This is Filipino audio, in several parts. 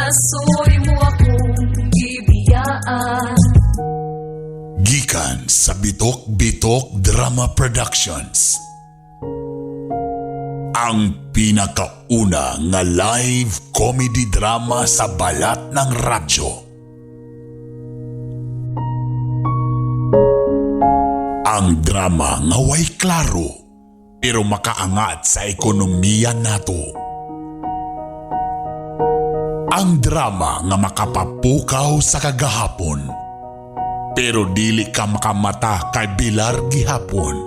Kasoy mo akong gibiyaan. Gikan sa Bitok-Bitok Drama Productions. Ang pinakauna nga live comedy drama sa balat ng radyo. Ang drama nga way klaro pero makaangat sa ekonomiya nato. Ang drama nga makapapukaw sa kagahapon pero dili ka makamata kay bilar gihapon.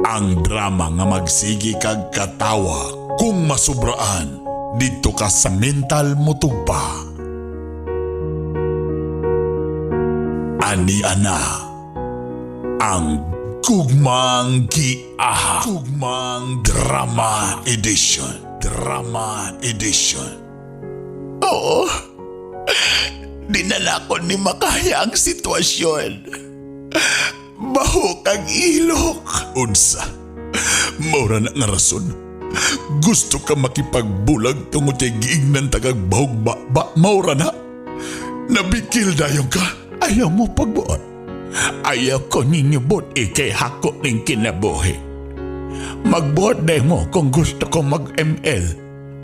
Ang drama nga magsigi kag katawa kung masubraan didto ka sa mental mo tugpa. Ani ana ang Gugmang Giaha. Gugmang Drama Edition. Drama Edition. Oo, dinala ko ni makaya ang sitwasyon. Baho kag ilok. Unsa, maura na nga rason. Gusto ka makipagbulag tungod kay giingnan tagag bahog ba maura na. Nabikil dayong ka. Ayaw mo pagbuot. Ayaw ko ninyo buot kay hako ning kinabuhi. Magbuot day mo kung gusto ko mag-ML.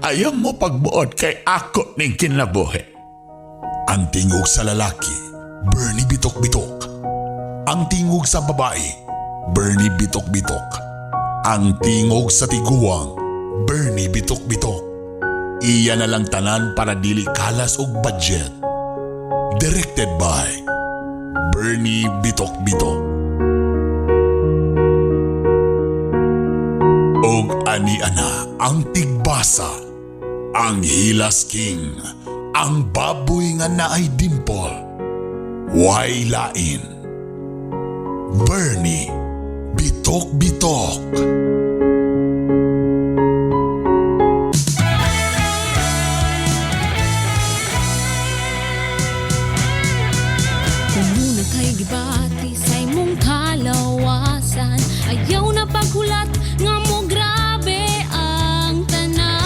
Ayaw mo pagbuot kay ako ning kinabuhi. Ang tingog sa lalaki, Bernie Bitok-Bitok. Ang tingog sa babae, Bernie Bitok-Bitok. Ang tingog sa tiguang, Bernie Bitok-Bitok. Iya na lang tanan para dili kalas og budget. Directed by Bernie Bitok-Bitok. Og ani ana ang tigbasa, ang Hilas King, ang baboy nga naay dimple. Way lain, Bernie Bitok-Bitok. Muna kay gibati sa imong kalawasan. Ayaw na paghulat nga mo grabe ang tanan.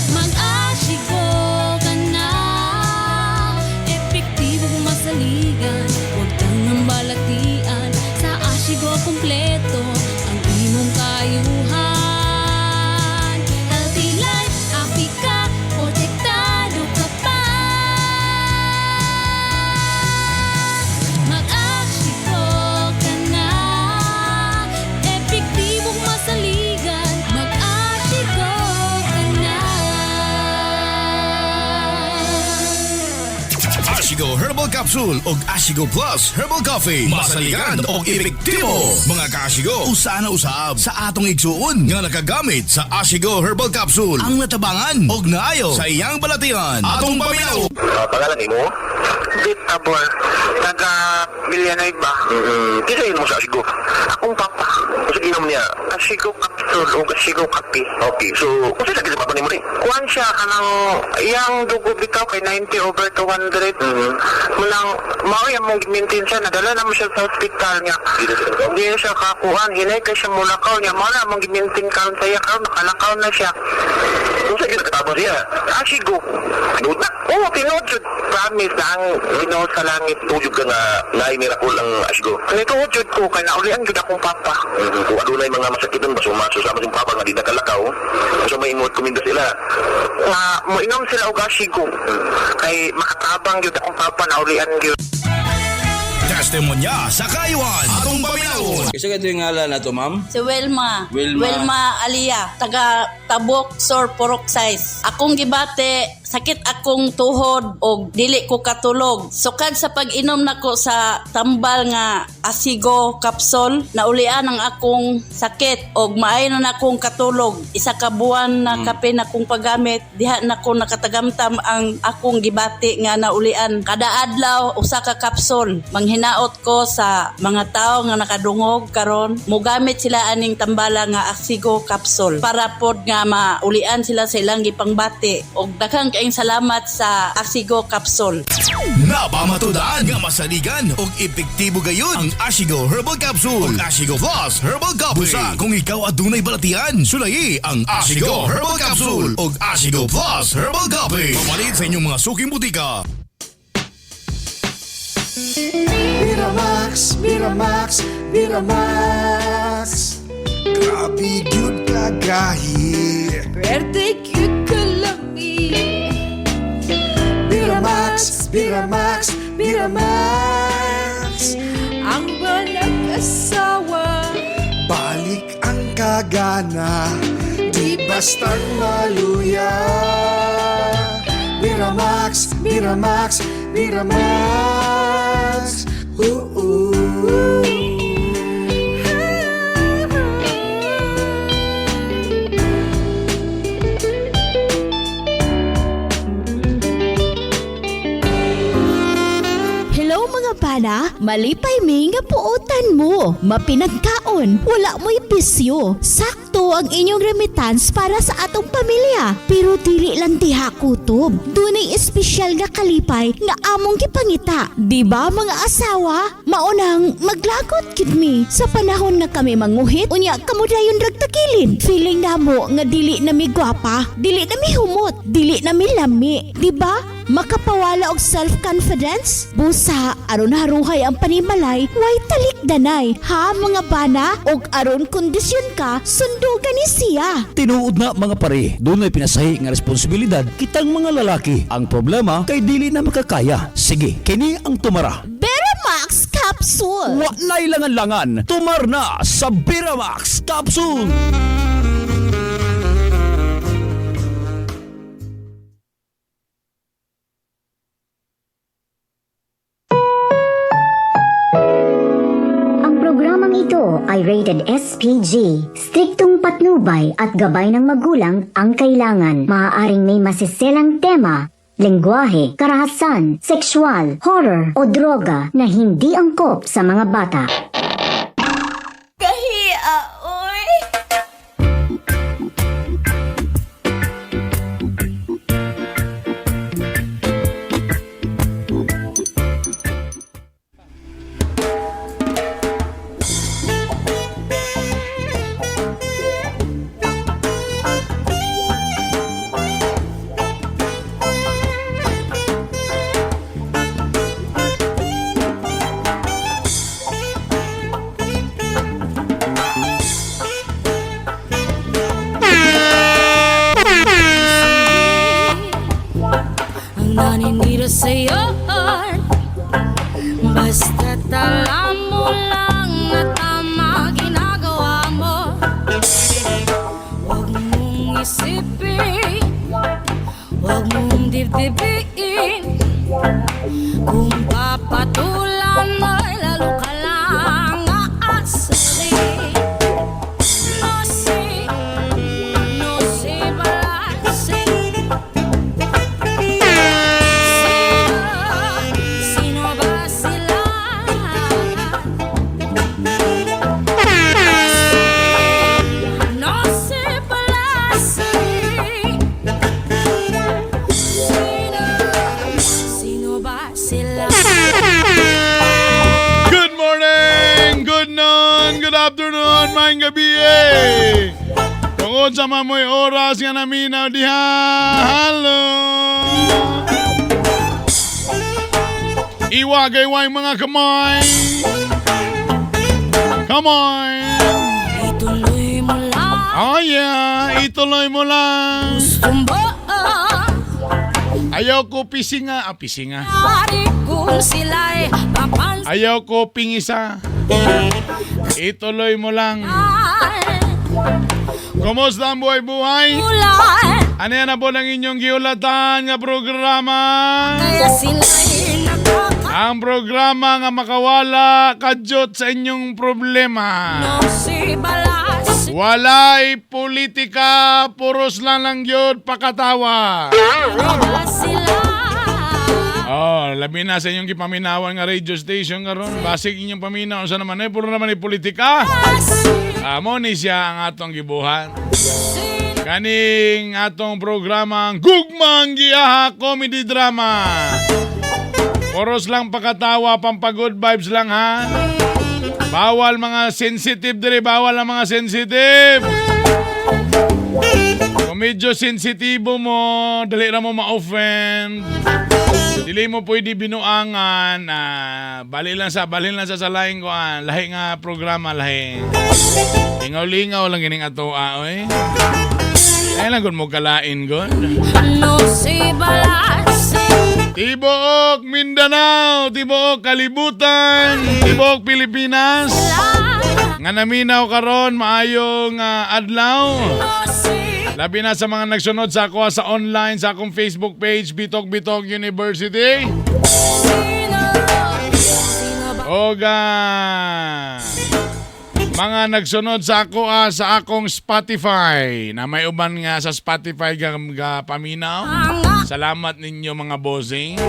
Mag-asigo ka na, epektibo kung masaligan. Huwag kang nambalatian, sa asigo kumpleto ang imong kayuhan. Healthy life, happy ka, protektado ka pa. Mag-asigo ka na, epektibong masaligan. Mag-asigo ka na. Ashigo Herbal Capsule ug Ashigo Plus Herbal Coffee. Masaligan og epektibo. Mga ka-Ashigo, usa na usab sa atong igsuon nga nakagamit sa Ashigo Herbal Capsule ang natabangan og naayo sa iyang balatian. Atong paminaw. Pangalan ni mo? Bit Tabor, taga Villanueva ba? Kisa yun mo sa Ashigo? Akong papa. Kasi ginom niya. Asigo Capsule o Asigo Kape. Okay, so kung saan lagi sa papa ni mo rin? Kuhan siya kanang iyang dugo bitaw kay 90/200. Mulang mao yung mong maintain siya, nadala naman siya sa hospital niya. Hindi na siya kakuhan, hinay kay siya mulakaw niya. Mao na mong maintain karon sa iya karon nakalakaw na siya. Kung saan kinakatapos siya? Asigo. Tinood na? Oo, tinood jud. Promise na ang Ginoo sa langit. Tujog ka nga naay miracle ang Ashigo. Nituod jud ko kay naulian jud akong papa. Kung adunay mga masakitan, basumaso sa aming papa nga di nakalakaw, so may ingot kuminda sila. Nga moinom sila og Asigo. Kay makatabang jud akong papa naulian jud. Testimonya sa kayuan. Atong paminaw. Kasi ka ito yung ngalan na to, ma'am? Si Wilma. Wilma. Alia. Taga Tabok, Sor, Purok Size. Akong gibate, sakit akong tuhod o dili ko katulog. Sukad sa pag-inom nako sa tambal nga Asigo Capsule, naulian ang akong sakit o maayon na akong katulog. Isa ka buwan na kape na kong paggamit, diha na ko nakatagamtam ang akong gibate nga naulian. Kada adlaw, usa ka kapsul. Manghinaot ko sa mga tao nga nakadungog karon, mogamit sila aning tambala nga Asigo Capsule para pod nga maulian sila sa ilang gipangbati. Og daghang kaayong salamat sa Asigo Capsule. Napamatudan nga masaligan og epektibo gayon ang Ashigo Herbal Capsule ug Ashigo Plus Herbal Coffee. Busa kung ikaw adunay balatian, sulayi ang Ashigo Herbal Capsule ug Ashigo Plus Herbal Coffee. Papalit sa inyong mga suking butika. Miramax, Miramax, Miramax. Grabe gyud kagahi. Pwede cute ka lami. Miramax, Miramax, Miramax. Ang walang asawa. Balik ang kagana, di bastang maluya. Miramax, Miramax, Miramax. Hello mga bana, malipay mi nga puotan mo. Mapinagkaon, wala mo'y bisyo. Sakto ang inyong remittance para sa atong pamilya. Pero dili lang diha kutob. Dunay espesyal nga kalipay nga among gipangita. Di ba mga asawa? Maunang maglagot gid mi sa panahon nga kami manguhit. Unya kamo dayon ragtakilin. Feeling namo nga dili na mi gwapa, dili na mi humot, dili na mi lami. Di ba? Makapawala og self-confidence? Busa, aron haruhay ang panimalay, way talikdanay. Ha mga bana? Og aron kondisyon ka, sundugan ni siya. Tinuod na mga pare, doon ay pinasahi nga responsibilidad kitang mga lalaki. Ang problema kay dili na makakaya. Sige, kini ang tumara. Beramax Capsule! Wa na'y langan-langan, tumar na sa Biramax Capsule! Ang programang ito ay rated SPG. Striktong patnubay at gabay ng magulang ang kailangan. Maaaring may masiselang tema, lengguwahe, karahasan, sexual, horror o droga na hindi angkop sa mga bata. Kahiya, oy! Ang naninira sa'yo basta alam mo lang na tama ginagawa mo. Huwag mong isipin, huwag mong dibdibin. Kung papatulan mo'y lalo ka lang aasarin. No si balansin. Sino ba sila? No si balansin. Sino ba sila? Good morning, good noon, good afternoon, maayong gabi eh. Tungod sa mamoy oras nga naminaw diha. Hello. Iwagay-way mga kamay. Come on. Ituloy mo lang. Oh yeah, ituloy mo lang. Tumba Ayaw ko pisinga. Pisinga. Ari kung sila'y papansin. Ayaw ko pingisa. Ituloy mo lang. Kumusta ang buhay-buhay? Ano yan na po ng inyong giulatan nga programa? Kaya sila'y Ang programa nga makawala kadyot sa inyong problema. si balas. Walay politika, puros lang yun pakatawa. Sila Oh, labi na sa inyong kipaminawan nga radio station karon. Basig inyong paminaw sa naman puro naman ni politika. Amo ni siya ang atong gibuhan. sino kaning atong programang Gugmang Giyaha Comedy Drama. Oros lang pakatawa, pampagood vibes lang ha. Bawal mga sensitive diri, bawal ang mga sensitive. Kung medyo sensitibo mo, dali ra mo ma-offend. Dili mo pwede binuangan. Bali lang sa laing ko. Lahi nga programa, lahi. Lingaw-lingaw lang gining ato oy. Ay lang gud mo kalain gud. No si balasi. Tibuok Mindanao, tibuok kalibutan, tibuok Pilipinas. Nga naminaw karon maayong adlaw. Labi na sa mga nagsunod sa ako sa online sa akong Facebook page Bitok University. Oga. Mga nagsunod sa ako sa akong Spotify na may uban nga sa Spotify ga paminaw. Salamat ninyo mga bossing.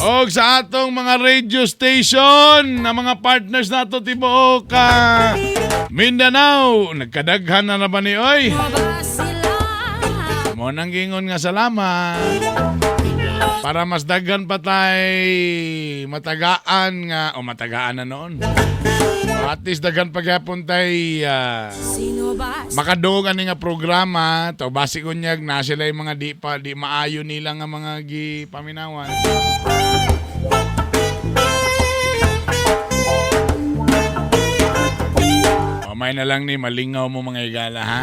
O sa atong mga radio station na mga partners nato tibuok Mindanao, nagkadaghan na ba ni oy? Mo nang gingon nga salamat. Para mas daghan pa tay matagaan nga o matagaan na noon. At least daghan pagyapon tay makadungog ani nga programa to basi kunyag na sila yung mga di maayo nila nga mga gipaminawan. O may na lang ni malingaw mo mga igala ha.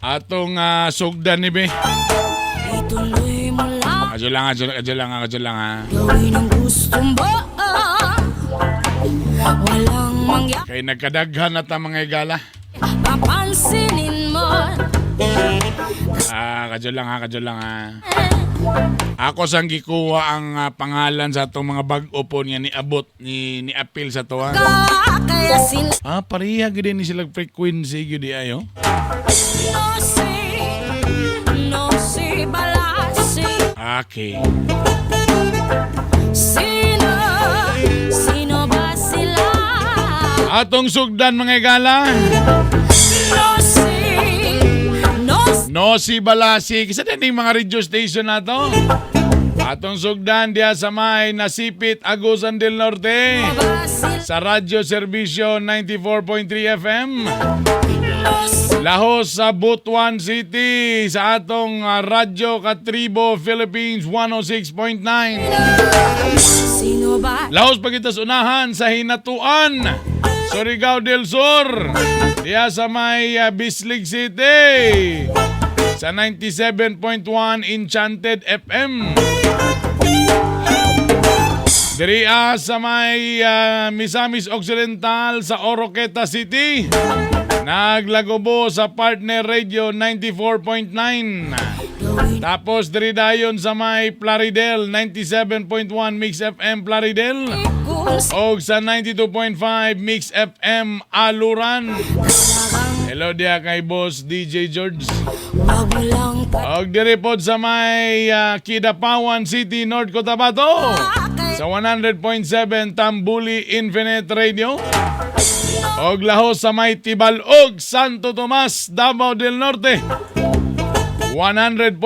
Atong sugdan ni be. Ituloy mo lang. Adyo lang ha. Gawin ang gustong ba? Walang mangya. Kay nagkadaghan na ta mga igala. Papansinin mo. Kadyo lang ha. Ako sang gikuha ang pangalan sa itong mga bag-o po niya ni Abot, ni Apil sa to ha. Kaya sila. Pareha gid ni sila frequency gid ayo. No si balasi. Okay. Sino ba sila? Atong sugdan mga igala. No si Balasi. Kisa din yung mga radio station na to. Atong sugdan diya sa may Nasipit, Agusan del Norte. Sa Radyo Servisyo 94.3 FM. Lahos sa Butuan City. Sa atong Radyo Katribo Philippines 106.9. Sino ba? Lahos pagitas unahan sa Hinatuan. Surigao del Sur. Diya sa may Bislig City. Sa 97.1 Enchanted FM. Diriya sa may Misamis Occidental sa Oroqueta City. Naglagobo sa Partner Radio 94.9. Tapos diri dayon sa may Plaridel 97.1 Mix FM Plaridel. O sa 92.5 Mix FM Aluran. Hello dia kay Boss DJ George. Og diri pod sa may Kidapawan City, North Cotabato. Sa 100.7 Tambuli Infinite Radio. Og lahos sa may Tibalog, Santo Tomas, Davao del Norte. 100.7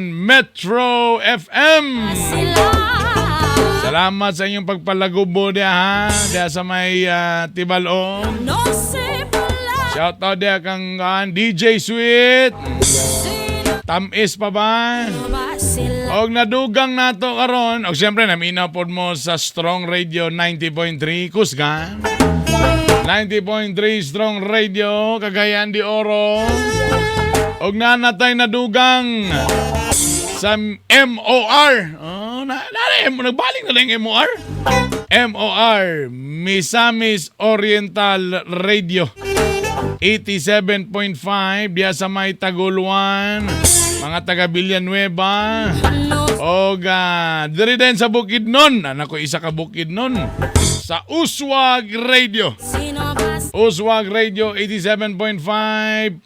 Metro FM. Salamat sa inyong pagpalagubo dia ha. Dia sa may Tibalog. Shout out dia kang DJ Sweet. Tamis pa ba? Og nadugang nato karon. Og syempre naminaw pod mo sa Strong Radio 90.3 Kusgan. 90.3 Strong Radio Cagayan de Oro. Og nanatay nadugang sa MOR. Nagbalik na lang MOR. MOR Misamis Oriental Radio 87.5 diya sa may Taguluan, mga taga Villanueva. Og diri din sa Bukidnon. Nako isa ka Bukidnon. Sa Uswag Radio. Uswag Radio 87.5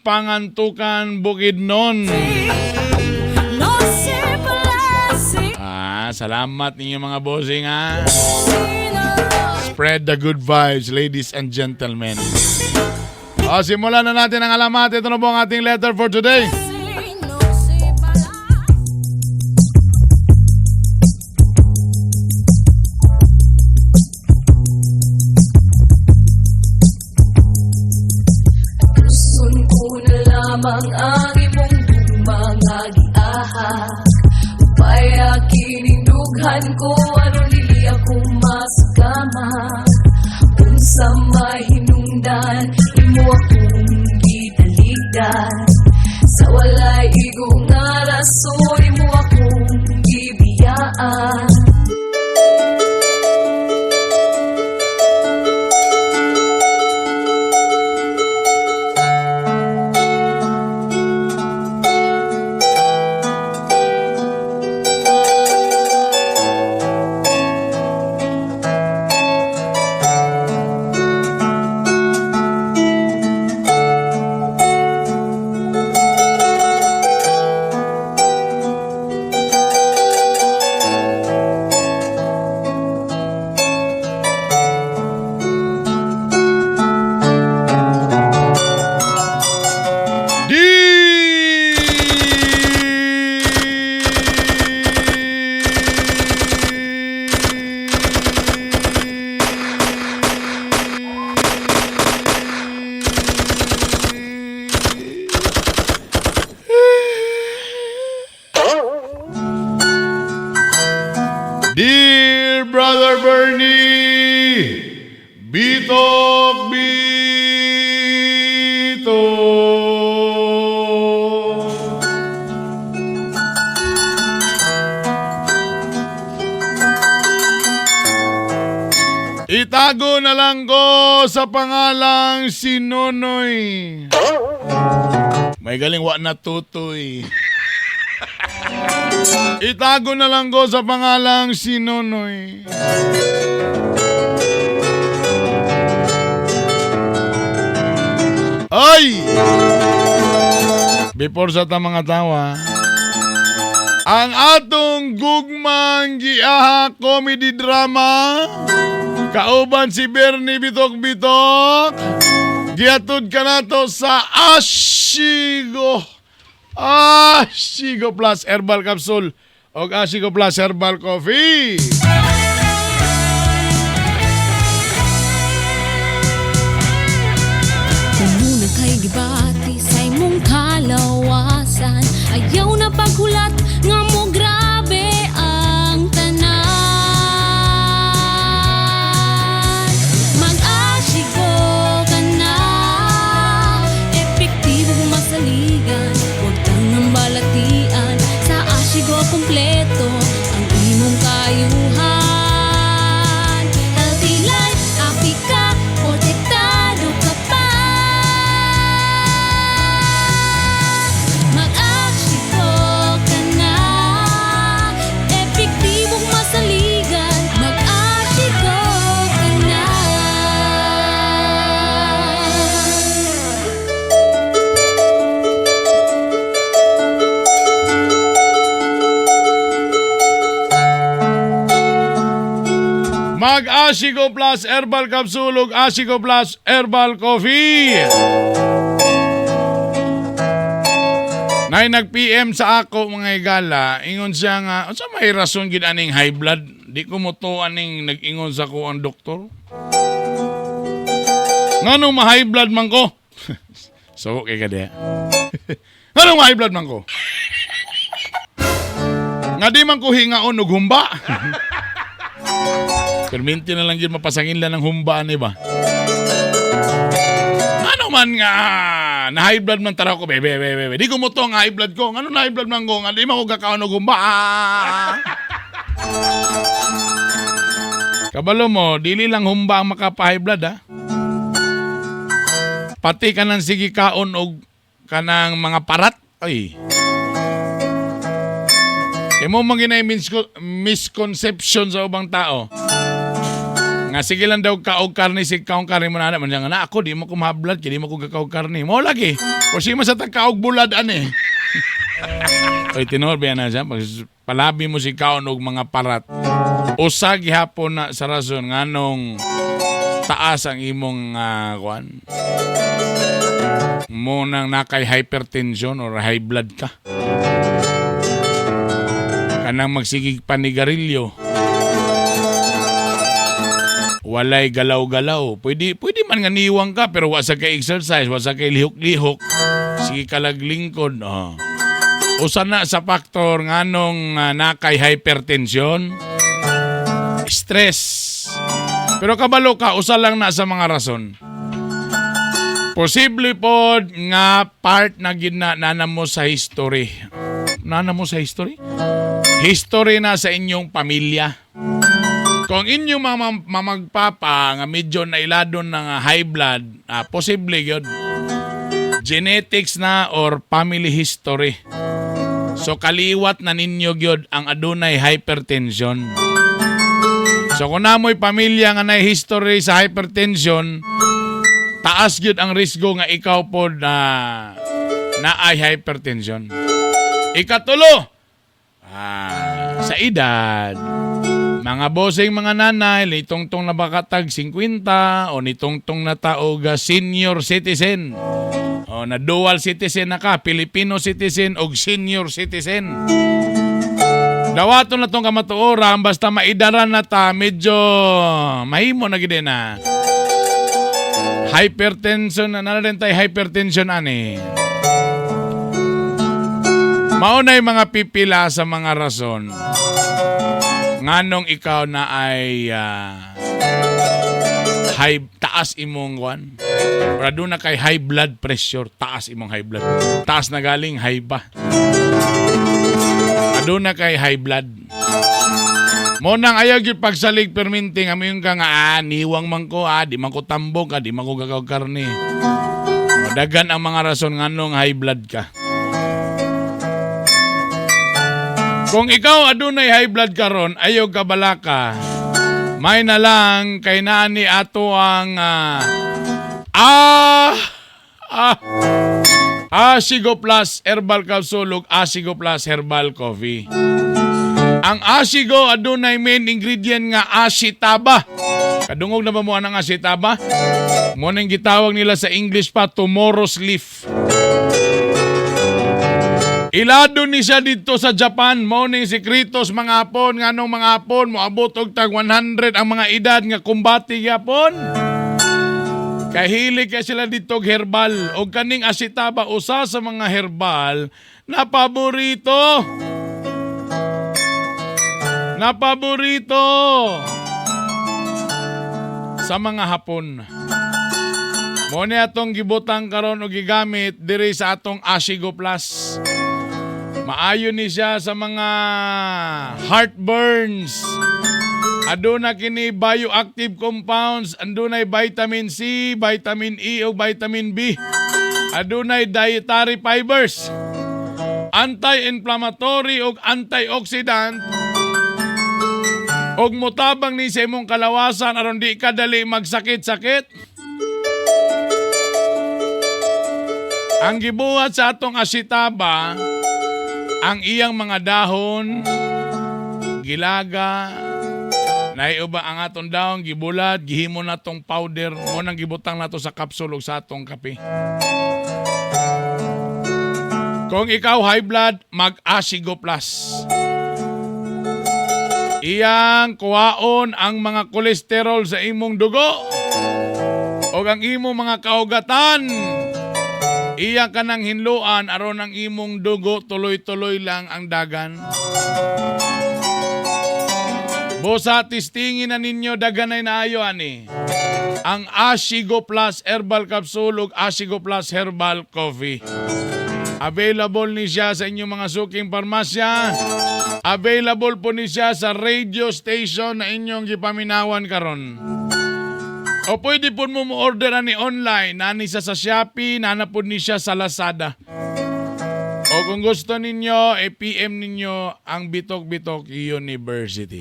Pangantukan Bukidnon. Salamat ninyo mga bossing ha. Spread the good vibes, ladies and gentlemen. Simulan na natin ang alamat. Ito na po ang ating letter for today. Gusto ko na lamang ang imong mga giaha. Upaya kinindughan ko ano dili ako masukama. Unsa mahinungdan imo akong gitaligdan. Sa walay igo nga rason imo akong gibiyaan. Dear Brother Bernie, Bitok Bito. Itago na lang ko sa pangalang si Nonoy. May galing wa na tutoy. Itago na lang ko sa pangalang si Nonoy. Ay! Before sa mga tawa, ang atong gugmang giaha comedy drama, kauban si Bernie Bitok-Bitok, giatod ka na to sa Ashigo Plus Herbal Capsule o Ashigo Plus Herbal Coffee. Kung muna kay gibati sa imong kalawasan, ayaw na paghulat nga mo grabe ang tanan. Mag-ashigo ka na, epektibo masaligan, huwag kang nambalatian. Sa ashigo kompleto ang imong kayuhan. Healthy life, happy ka, protektado ka pa. Mag-ashigo ka na, epektibong masaligan. Mag-ashigo ka na. Mag-Ashigo Plus Herbal Capsule ug Ashigo Plus Herbal Coffee. Nay nag-PM sa ako mga igala, ingon siya nga, unsa may rason gid aning high blood? Di ko mo to aning nag-ingon sa ko ang doktor. Ngano ma-high blood man ko? So kay kada. Ngano ma-high blood man ko? Nga di man ko hingaon og humba. Perminti na lang yun mapasangin lang ng humbaan, ba? Ano man nga, na high blood man taraw ko, bebe. Di ko mo to ang high blood ko. Ano na high blood man ko? Nga di man ko kakaon og humba. Kabalo mo, dili lang humba ang makapa-high blood, ha? Pati ka nang sige kaon og kanang mga parat. Ay. Kaya mo manginay misconception sa ubang tao. Nga sige lang daw kaog karne, sig kaong karne mo na naman. Na ako, di mo ko mahablad, di mo ko kakaog karne. Mo lagi. O siya sa tagkaog bulad, ane. Oy, tinorbe na siya. Palabi mo si kaon og mga parat. Usa gihapon na sa rason nga nung taas ang imong kwan. Mo nang nakay hypertension or high blood ka. Kanang magsigig panigarilyo. Walay galaw-galaw. Pwede man nga niwang ka pero wa sa kay exercise, wa sa kay lihok-lihok. Sige kalaglingkod. Usa na sa faktor nganong nakay hypertension, stress. Pero kabalo ka, usa lang na sa mga rason. Posible po nga part na ginanamo sa history. Nanamo sa history? History na sa inyong pamilya. Kung inyong mamagpapa nga medyo nailadon ng high blood, posible yun. Genetics na or family history. So kaliwat na ninyo yun ang adunay hypertension. So kung namoy pamilya nga na history sa hypertension, taas yun ang risgo nga ikaw po na ay hypertension. Ikatulo, sa edad. Mga bossing mga nanay, nitongtong na bakatag 50 o nitongtong na taog senior citizen. O na dual citizen na ka, Filipino citizen o senior citizen. Dawato na tong kamatuoran, basta maidaran na ta, medyo mahimo na gid na. Hypertension, na rin tayo hypertension ani. Maunay mga pipila sa mga rason. Nganong ikaw na ay taas imong kwan. Or doon na kay high blood pressure, taas imong high blood. Taas na galing high ba. Doon na kay high blood. Mo nang ayaw gyud pagsalig perminting among ka nga niwang man ko di man ko tambok di man ko gagaw karne. Dagan ang mga rason nganong high blood ka. Kung ikaw adunay high blood karon, ayaw ka balaka. May na lang kay nani ato ang Asigo Plus Herbal Capsule ug Asigo Plus Herbal Coffee. Ang Asigo adunay main ingredient nga asitaba. Kadungog na ba mo ang asitaba? Mo nang gitawag nila sa English pa tomorrow's leaf. Ilado ni siya dito sa Japan, morning sekretos mga hapon, nganong mga hapon, moabot og tag 100 ang mga edad nga kumbati yapon. Kahilig kay sila dito herbal, o kaning asitaba, usa sa mga herbal na paborito. Na paborito sa mga hapon. Mo ni atong gibutang karon og gigamit diri sa atong Asigo Plus. Maayo ni siya sa mga heartburns. Aduna kini bioactive compounds, andunay vitamin C, vitamin E ug vitamin B. Adunay dietary fibers, anti-inflammatory ug antioxidant. Og mutabang ni sa imong kalawasan aron di ka dali magsakit-sakit. Ang gibuhat sa atong asitaba, ang iyang mga dahon, gilaga, naiuba ang atong dahon, gibulat, gihimo na tong powder, mo nang gibutang nato sa kapsul ug sa atong kape. Kung ikaw high blood, mag-Asigo Plus. Iyang kuwaon ang mga kolesterol sa imong dugo o ang imong mga kaugatan. Iya ka ng hinluan aron ang imong dugo tuloy-tuloy lang ang dagan. Bosa tistingin na ninyo daganay na ayo ani. Ang Asigo Plus Herbal Capsule ug Asigo Plus Herbal Coffee. Available ni siya sa inyong mga suking parmasya. Available po ni siya sa radio station na inyong gipaminawan karon. O pwede po mo order ni online, nani siya sa Shopee, nana po ni siya sa Lazada. O kung gusto ninyo, PM ninyo ang Bitok-Bitok University.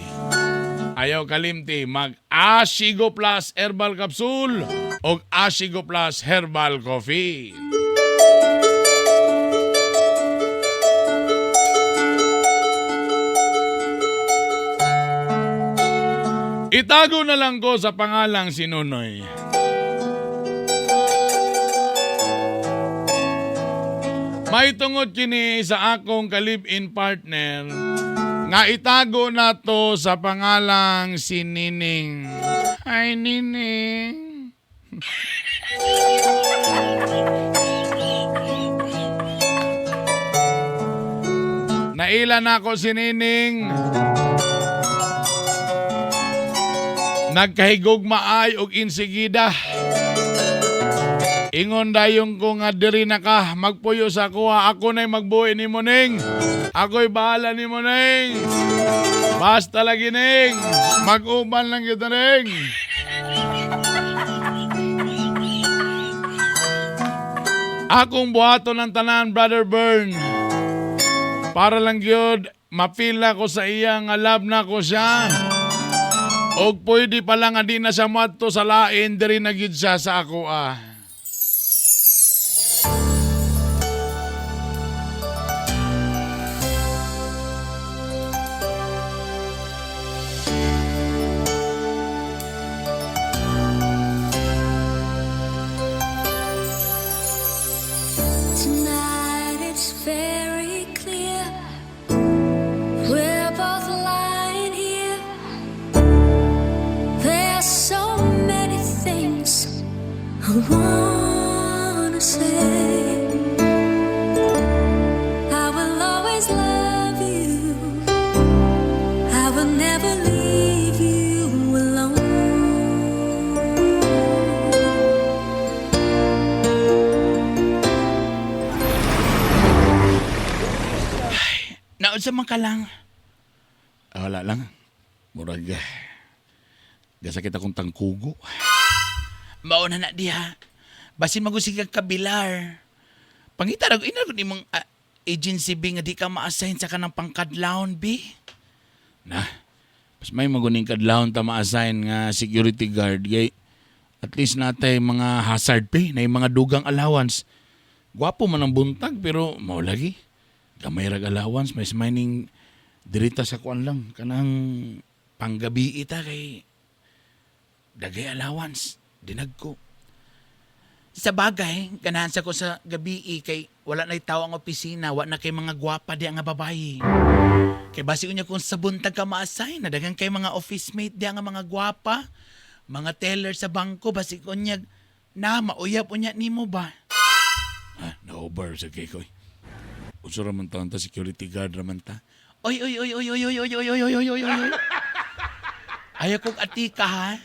Ayaw kalimti, mag-Asigo Plus Herbal Capsule o Asigo Plus Herbal Coffee. Itago na lang ko sa pangalang si Nunoy. May tungod kini sa akong ka-live-in partner nga itago na to sa pangalang si Nining. Hi, Nining. Naila na ako si Nining. Nagkahigog maay og insigida. Ingon dayon ko nga diri na ka magpuyo sa kuha. Ako na'y magbuhi ni mo, Ning. Ako'y bahala ni mo, Ning. Basta lagi, Ning. Mag-uban lang kita, Ning. Akong buhato ng tanan, Brother Bern. Para lang yun, mapila ko sa iya nga love na ko siya. O pwede pala nga di na siya mato sa lain, diri na gyud siya sa ako Tonight it's very clear we're both lying here. There's so many things I wanna say. I will always love you. I will never leave you alone. Naunsa man ka lang? Wala lang. Murag, gasakit akong tangkugo. Mauna na diha. Basin magusig kag kabilar. Pangita ra ina ni mong agency B nga di ka ma-assign sa kanang pangkadlawon B. Na. Mas may maguning kadlawon ta ma-assign nga security guard gay. At least natay mga hazard pay na mga dugang allowance. Gwapo man ang buntag pero mao lagi. Gamay rag allowance, may mining dirita sa kuan lang. Kanang panggabi ita kay dagay allowance. Dinag ko. Sa bagay, ganahan sa ko sa gabi kay wala na'y tao ang opisina, wala na kay mga gwapa di ang nga babae. Kay basi unya kung sa buntag ka ma-assign, nadagan kay mga office mate di ang mga gwapa, mga teller sa bangko, basi unya na mauyap unya nimo ba? Na-over sa kay koy. Uso raman ta security guard raman ta. Oy. Ayaw kong atika ha.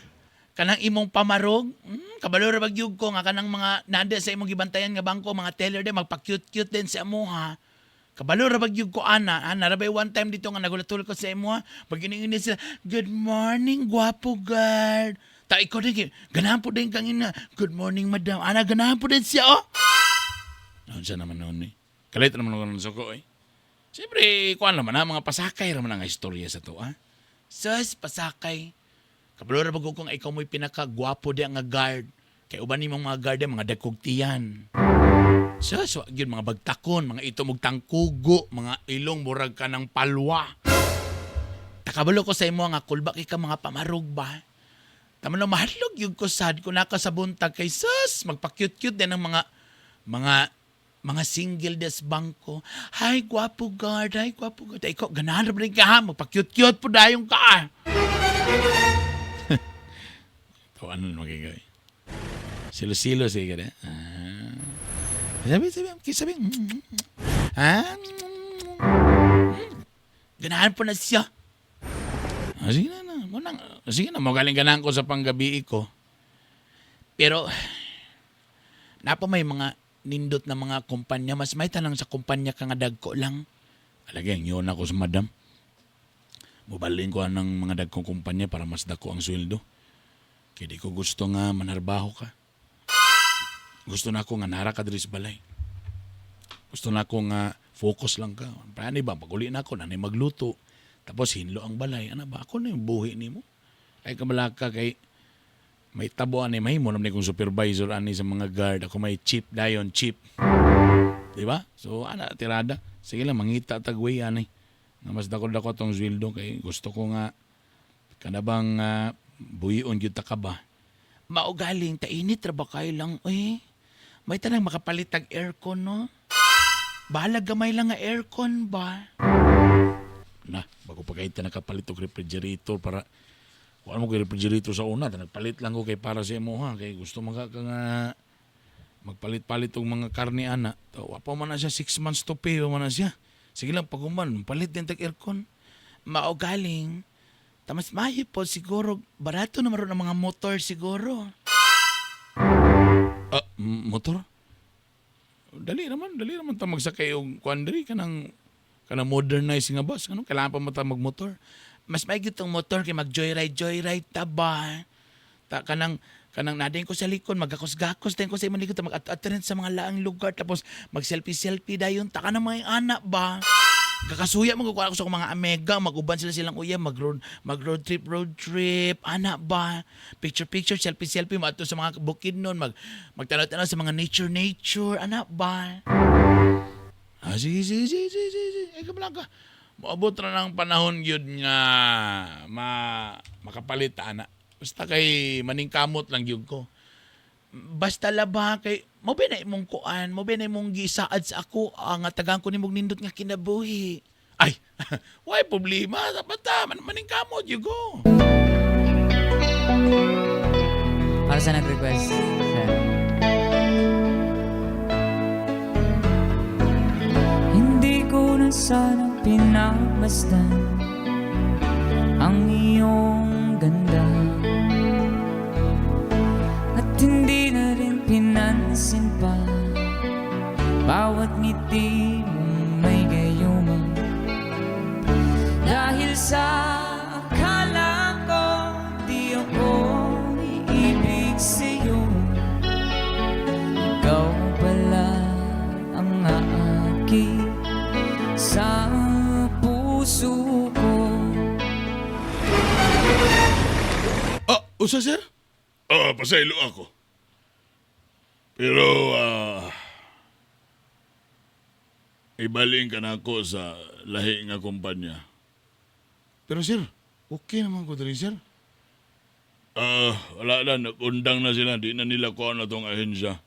Kanang imong pamarog. Kabalo ra bagyug ko nga kanang mga nanda sa imong gibantayan nga bangko, mga teller din magpa-cute-cute din sa imo ha. Kabalo ra bagyug ko ana. Narabay one time dito nga nagulatol ko sa imo ha. Pag ini sila, good morning, gwapo guard. Ta ikaw din, ganahan po din kang ina. Good morning, madam. Ana, ganahan po din siya oh. Noon siya naman noon eh. Kalit naman ako ng suko eh. Siyempre, kuhaan naman ha, mga pasakay naman ang istorya sa to ha. Sus, pasakay. Kabalo ra bago kung ikaw mo'y pinaka-gwapo di ang nga guard. Kaya uban ni mga guard mga dagkugtiyan. Sus, yun mga bagtakon, mga itomog tangkugo, mga ilong murag ka ng palwa. Takabalo ko sa imo nga kulbak ika mga pamarog ba. Tama lang mahadlog yung kusad ko nakasabuntag kay sus, magpa-cute-cute din ng mga single des bangko. Hi, gwapo guard. Hi, gwapo guard. Ikaw, ganahan na ka ha. Magpa-cute-cute po dayong ka. Ito, ano na magigay? Silo-silo siya ka na. Sabi. Ganahan po na siya. Sige na. Sige na, magaling ganahan ko sa panggabi ko. Pero, napa may mga nindot na mga kumpanya, mas may tanang sa kumpanya ka nga dagko lang. Alagay, yun ako sa madam. Mubalin ko ng mga dagkong kumpanya para mas dako ang sweldo. Kaya di ko gusto nga manarbaho ka. Gusto na ako nga nara ka diri sa balay. Gusto na ako nga focus lang ka. Paano ba? Pag-uli na ako, nanay magluto. Tapos hinlo ang balay. Ano ba? Ako na yung buhi ni mo. Ay kamalaka kay may tabo ani mahimo naman kong supervisor ani sa mga guard. Ako may chip dayon, chip. Di ba? So ana tirada. Sige lang mangita tagway ani. Nga mas dako tong sweldo kay gusto ko nga Kanabang buhion gyud ta ka ba? Maugaling ta init ra ba kayo lang May tanang makapalit tag aircon no? Bahala gamay lang nga aircon ba? Na, bago pa kayo nakapalit og refrigerator para kung ano mo kay refrigerator sa una, nagpalit lang ko kay para sa imo ha. Kay gusto mga ka nga magpalit-palit og mga karne ana. Wa pa man na siya 6 months to pay man na siya. Sige lang paguman, palit din tag aircon. Maugaling. Tamas mayo po siguro. Barato na maroon ang mga motor siguro. Motor? Dali naman ta magsakay og kuandri kanang modernize nga bus. Ano kailangan pa mata magmotor? Mas maigi tong motor kay mag-joyride ta ba? Kanang nadin ko sa likod, magakos-gakos din ko sa imong likod, mag-attend sa mga laang lugar, tapos mag-selfie dayon, taka na mga anak ba? Kakasuya magkukuha ako sa mga amega, mag-uban silang uya, mag-road trip, anak ba? Picture, selfie, maato sa mga bukid nun, magtanaw-tanaw sa mga nature, anak ba? Sige. Ay, kapalang ka. Maabot na ng panahon yun nga makapalit, anak. Basta kay maningkamot lang yun ko. Basta laba kay mo binay mong kuan, mo binay mong gisaad sa ako ang tagang ko nimong nindot nga kinabuhi. Ay, why problema? Basta maningkamot yun ko. Para sa nag-request, sir. Hindi ko na sana pinamasdan ang iyong ganda. Hindi na rin pinansin pa bawat ngiti mong may gayuma. Dahil sa akala ko di ako iibig sa'yo, ikaw pala ang aaki sa puso ko. Usa sir? Pasaylo ako. Pero, ibaling ka na ako sa lahi nga kumpanya. Pero sir, okay naman ko dali sir. Wala na, nag-undang na sila. Di na nila kuha na tong ahensya.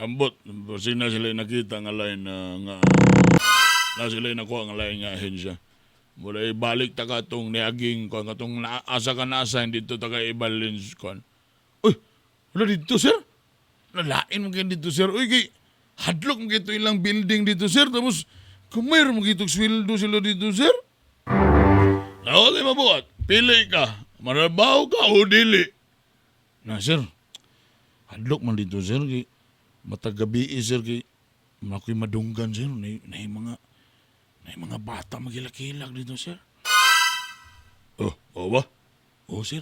Ambot, kasi na sila nakita nga lain nga na sila nakuha nga lain nga ahensya. Mula ibalik ta ka tong niaging ko, nga tong asa ka na asa, dito ta ka ibalins ko. Uy, wala dito sir? Nalain mo kayo dito sir. Uy, kay hadlok mo kayo ilang building dito sir. Tapos, kumair mo kayo sweldo sila dito sir. Ako tayo mabuhat. Pili ka. Marabaho ka o dili. Na sir, hadlok man dito sir. Kay matagabi sir. Kay mako'y madunggan sir. Na mga bata magilak-hilak dito sir. Oh ba? Oh sir.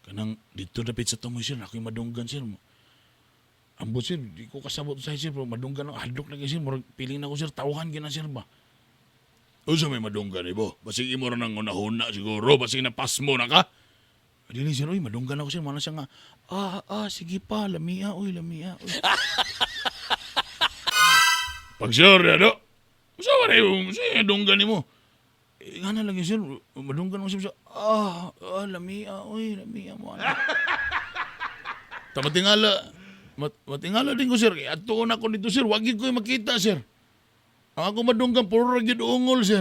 Kanang dito dapit sa tumoy sir. Ako'y madunggan sir. Ambot sir, di ko kasabot sa sir. Pero madunggan ako. Hadlok na kayo sir. Piling na ko sir. Tawahan ka na sir ba? O sa may madunggan ibo? Basig imo rin ang unahuna siguro. Basig napas mo na ka. Dili sir, uy, madunggan ako sir. Mana siya nga, sige pa. Lamia, uy. Pag sir, ano? Saan na yung dunggan mo? Nga na lang sir. Madunggan ako sir. Lamia, uy. Lamia mo. Matingala din ko sir. At tuon ako dito sir. Wag ko yung makita sir. Ang ako madunggan, puro ragyod ungol, sir.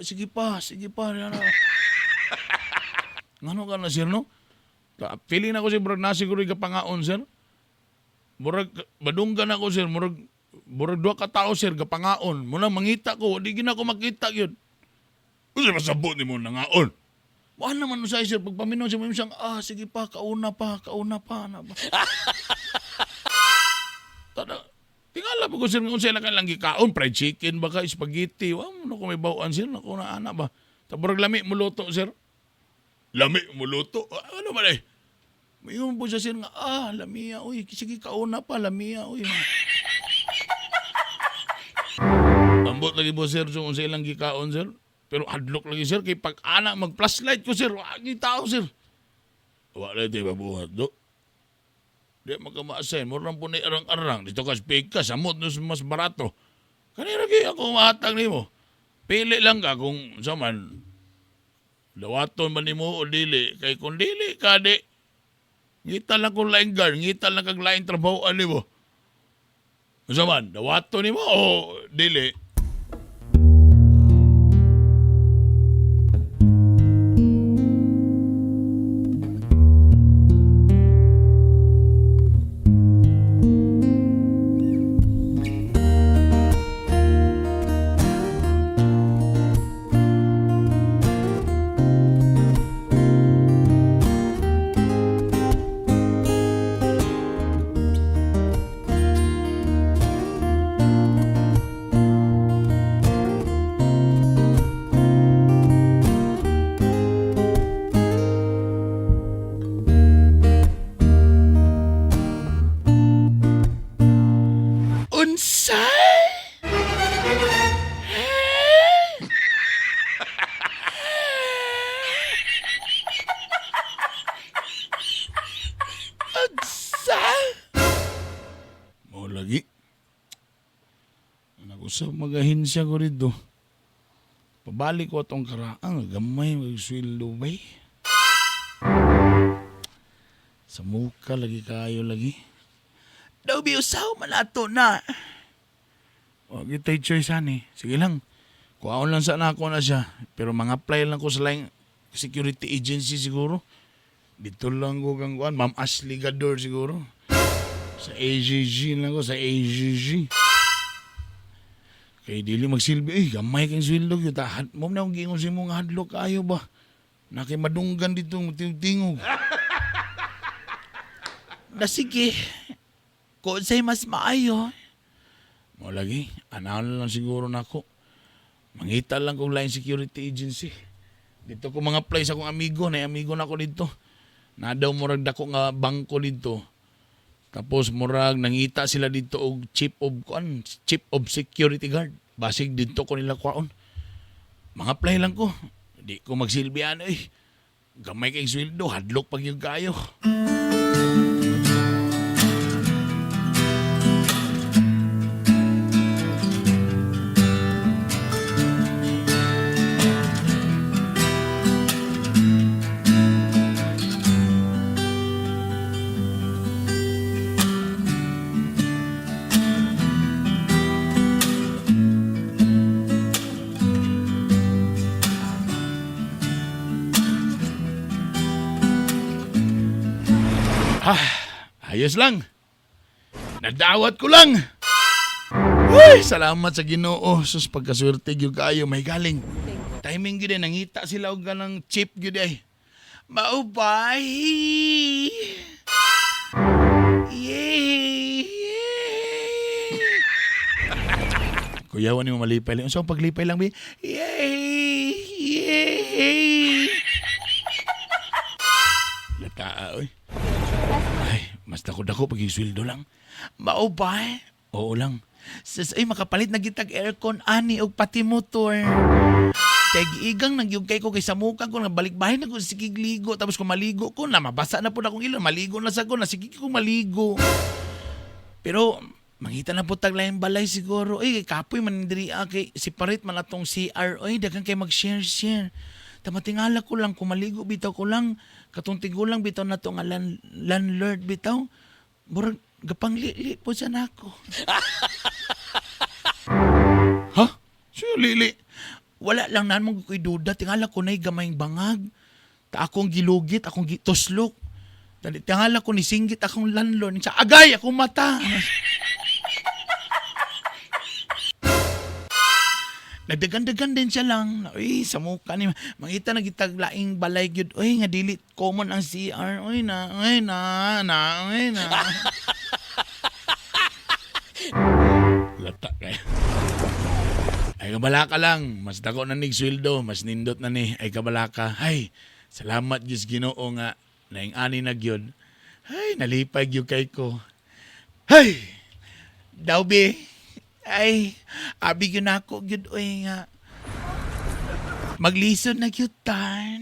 Sige pa. Ngano ka na, sir, no? Feeling ako, sir, murag nasiguro yung kapangaon, sir. Murag, madunggan ako, sir. Murag 2 katao, sir, kapangaon. Muna mangita ko, di gina ko makita yun. Kasi masabot ni mo nangaon. Wala naman sa sir, pagpaminon siya, siyang, sige pa, kauna pa. Tingala po ko sir kung sila lang gikaon, fried chicken baka, spaghetti. Ano kung may bawaan sir, naku na anak ba? Tabarag lami mo luto sir. Lami mo luto? Ano ba eh? Mayroon po siya sir nga, lamia, uy, sige kauna pa, lamia, uy. Ambot lagi po sir, kung sila lang gikaon sir. Pero hadlok lagi sir, kay pag anak mag-flashlight ko sir, wagi tao sir. Wala tayo mabuhat do. Di magkamaasayin, murang po na arang-arang. Dito ka speak ka, samot mas barato. Kanina kayo ako mahatag ni mo. Pili lang ka kung sa man. Dawaton man nimo o dili. Kay kung dili ka di. Ngita lang kung laing guard. Ngita lang kag laing trabaho mo. Sa man, dawaton nimo o dili. Lagi. Nag-usap magahinsya ko rito. Pabalik ko itong karaang. Gamay mag-swildo ba? Sa muka lagi kayo lagi. Daw biusaw malato na. O, kita'y choice ani. Sige lang. Kuhaon lang sana ako na siya. Pero mga apply lang ko sa laing security agency siguro. Dito lang ko kang kuhan. Ma'am Ashley Gador siguro. Sa AGG lang ko, sa AGG. Kaya dili magsilbi, gamay kang sweldo yun. Mo na akong gingon sa mong hadlok kayo ba? Nakimadunggan dito, tingog. Na sige, kung sa'y mas maayo. Mo lagi, anahan lang siguro na ako. Mangita lang kong line security agency. Dito ko mga apply sa akong amigo, na amigo na ako dito. Na daw murag dako nga bangko dito. Tapos murag nangita sila dito og chief of security guard. Basig dito ko nila kwaon. Mga play lang ko. Di ko magsilbihan Gamay kay sweldo, hadlok pag yung kayo. Ayos lang. Nadawat ko lang. Uy, salamat sa Ginoo. Sus, pagkaswerte gyud kayo may galing. Timing gyud ay nangita sila og ganang chip gyud ay. Maubay. Yay. Kuyawan ni mo malipay lang. So paglipay lang bi. Yay. Yay. Lata oy. Mas dako-dako pag sweldo lang. Mao ba? Oo lang. Ay, makapalit na gitag aircon, ani, o pati motor. Tag-igang nagyugkay ko kay sa mukha ko, nabalik-bahay na ko, sige ligo. Tapos kung maligo ko, na mabasa na po na akong ilon. Maligo na sa ko, na sige ko maligo. Pero, mangita na po taglayang balay siguro. Ay, kapoy manindiri kay separate man atong CR. Ay, dagang kay mag-share-share. Tamatingala ko lang, kung maligo bitaw ko lang, katong tigulang bitaw na to nga landlord bitaw. Murag gapang lili po siya na ako. Ha? Siya lili? Wala lang na mong ko'y duda. Tingala ko na'y gamayng bangag. Ta akong gilugit, akong gitoslok. Tingala ko ni singgit akong landlord. Sa agay akong mata. Nagdagan-dagan din siya lang. Uy, sa mukha ni mangita na gitaglaing balay gyud. Uy, nga dili common ang CR. Uy na. Lata kay. Ay kabalaka lang. Mas dako na nig sweldo, mas nindot na ni. Ay kabalaka. Ay, salamat Diyos Ginoo nga naing ani na gyud. Ay, nalipay gyud kay ko. Ay, Dawbe. Ay, abi yun ako, yun, nga. Maglisod na yun,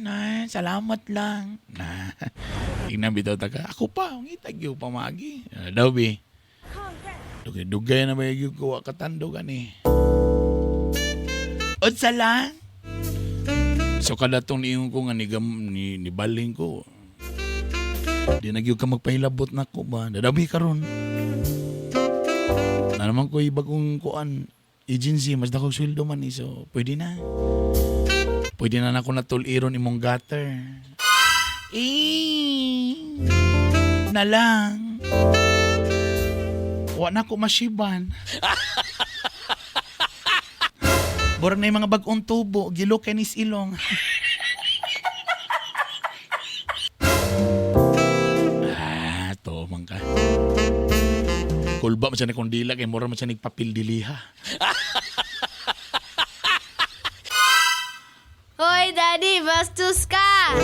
na. Salamat lang. Na, tingnan bitaw taga. Ako pa, ngitag yun, pamagi. Daw, bi. Dugay na ba yung kuha katando ka ni? Unsa lang? So kada tong niyon ko nga ni baling ko. Di nagyug ka magpahilabot na ko ba? Dadabi karon. Na naman ko bagong kuan agency mas dako sweldo man so pwede na. Pwede na nako natuliron imong gutter. Na lang. Wa na ko masiban. Borang na yung mga bagong tubo, gilo kenis ilong. To man ka. Kulba man siya na kondila, kaya mura man siya nagpapildiliha. Hoy, Daddy, bastos ka!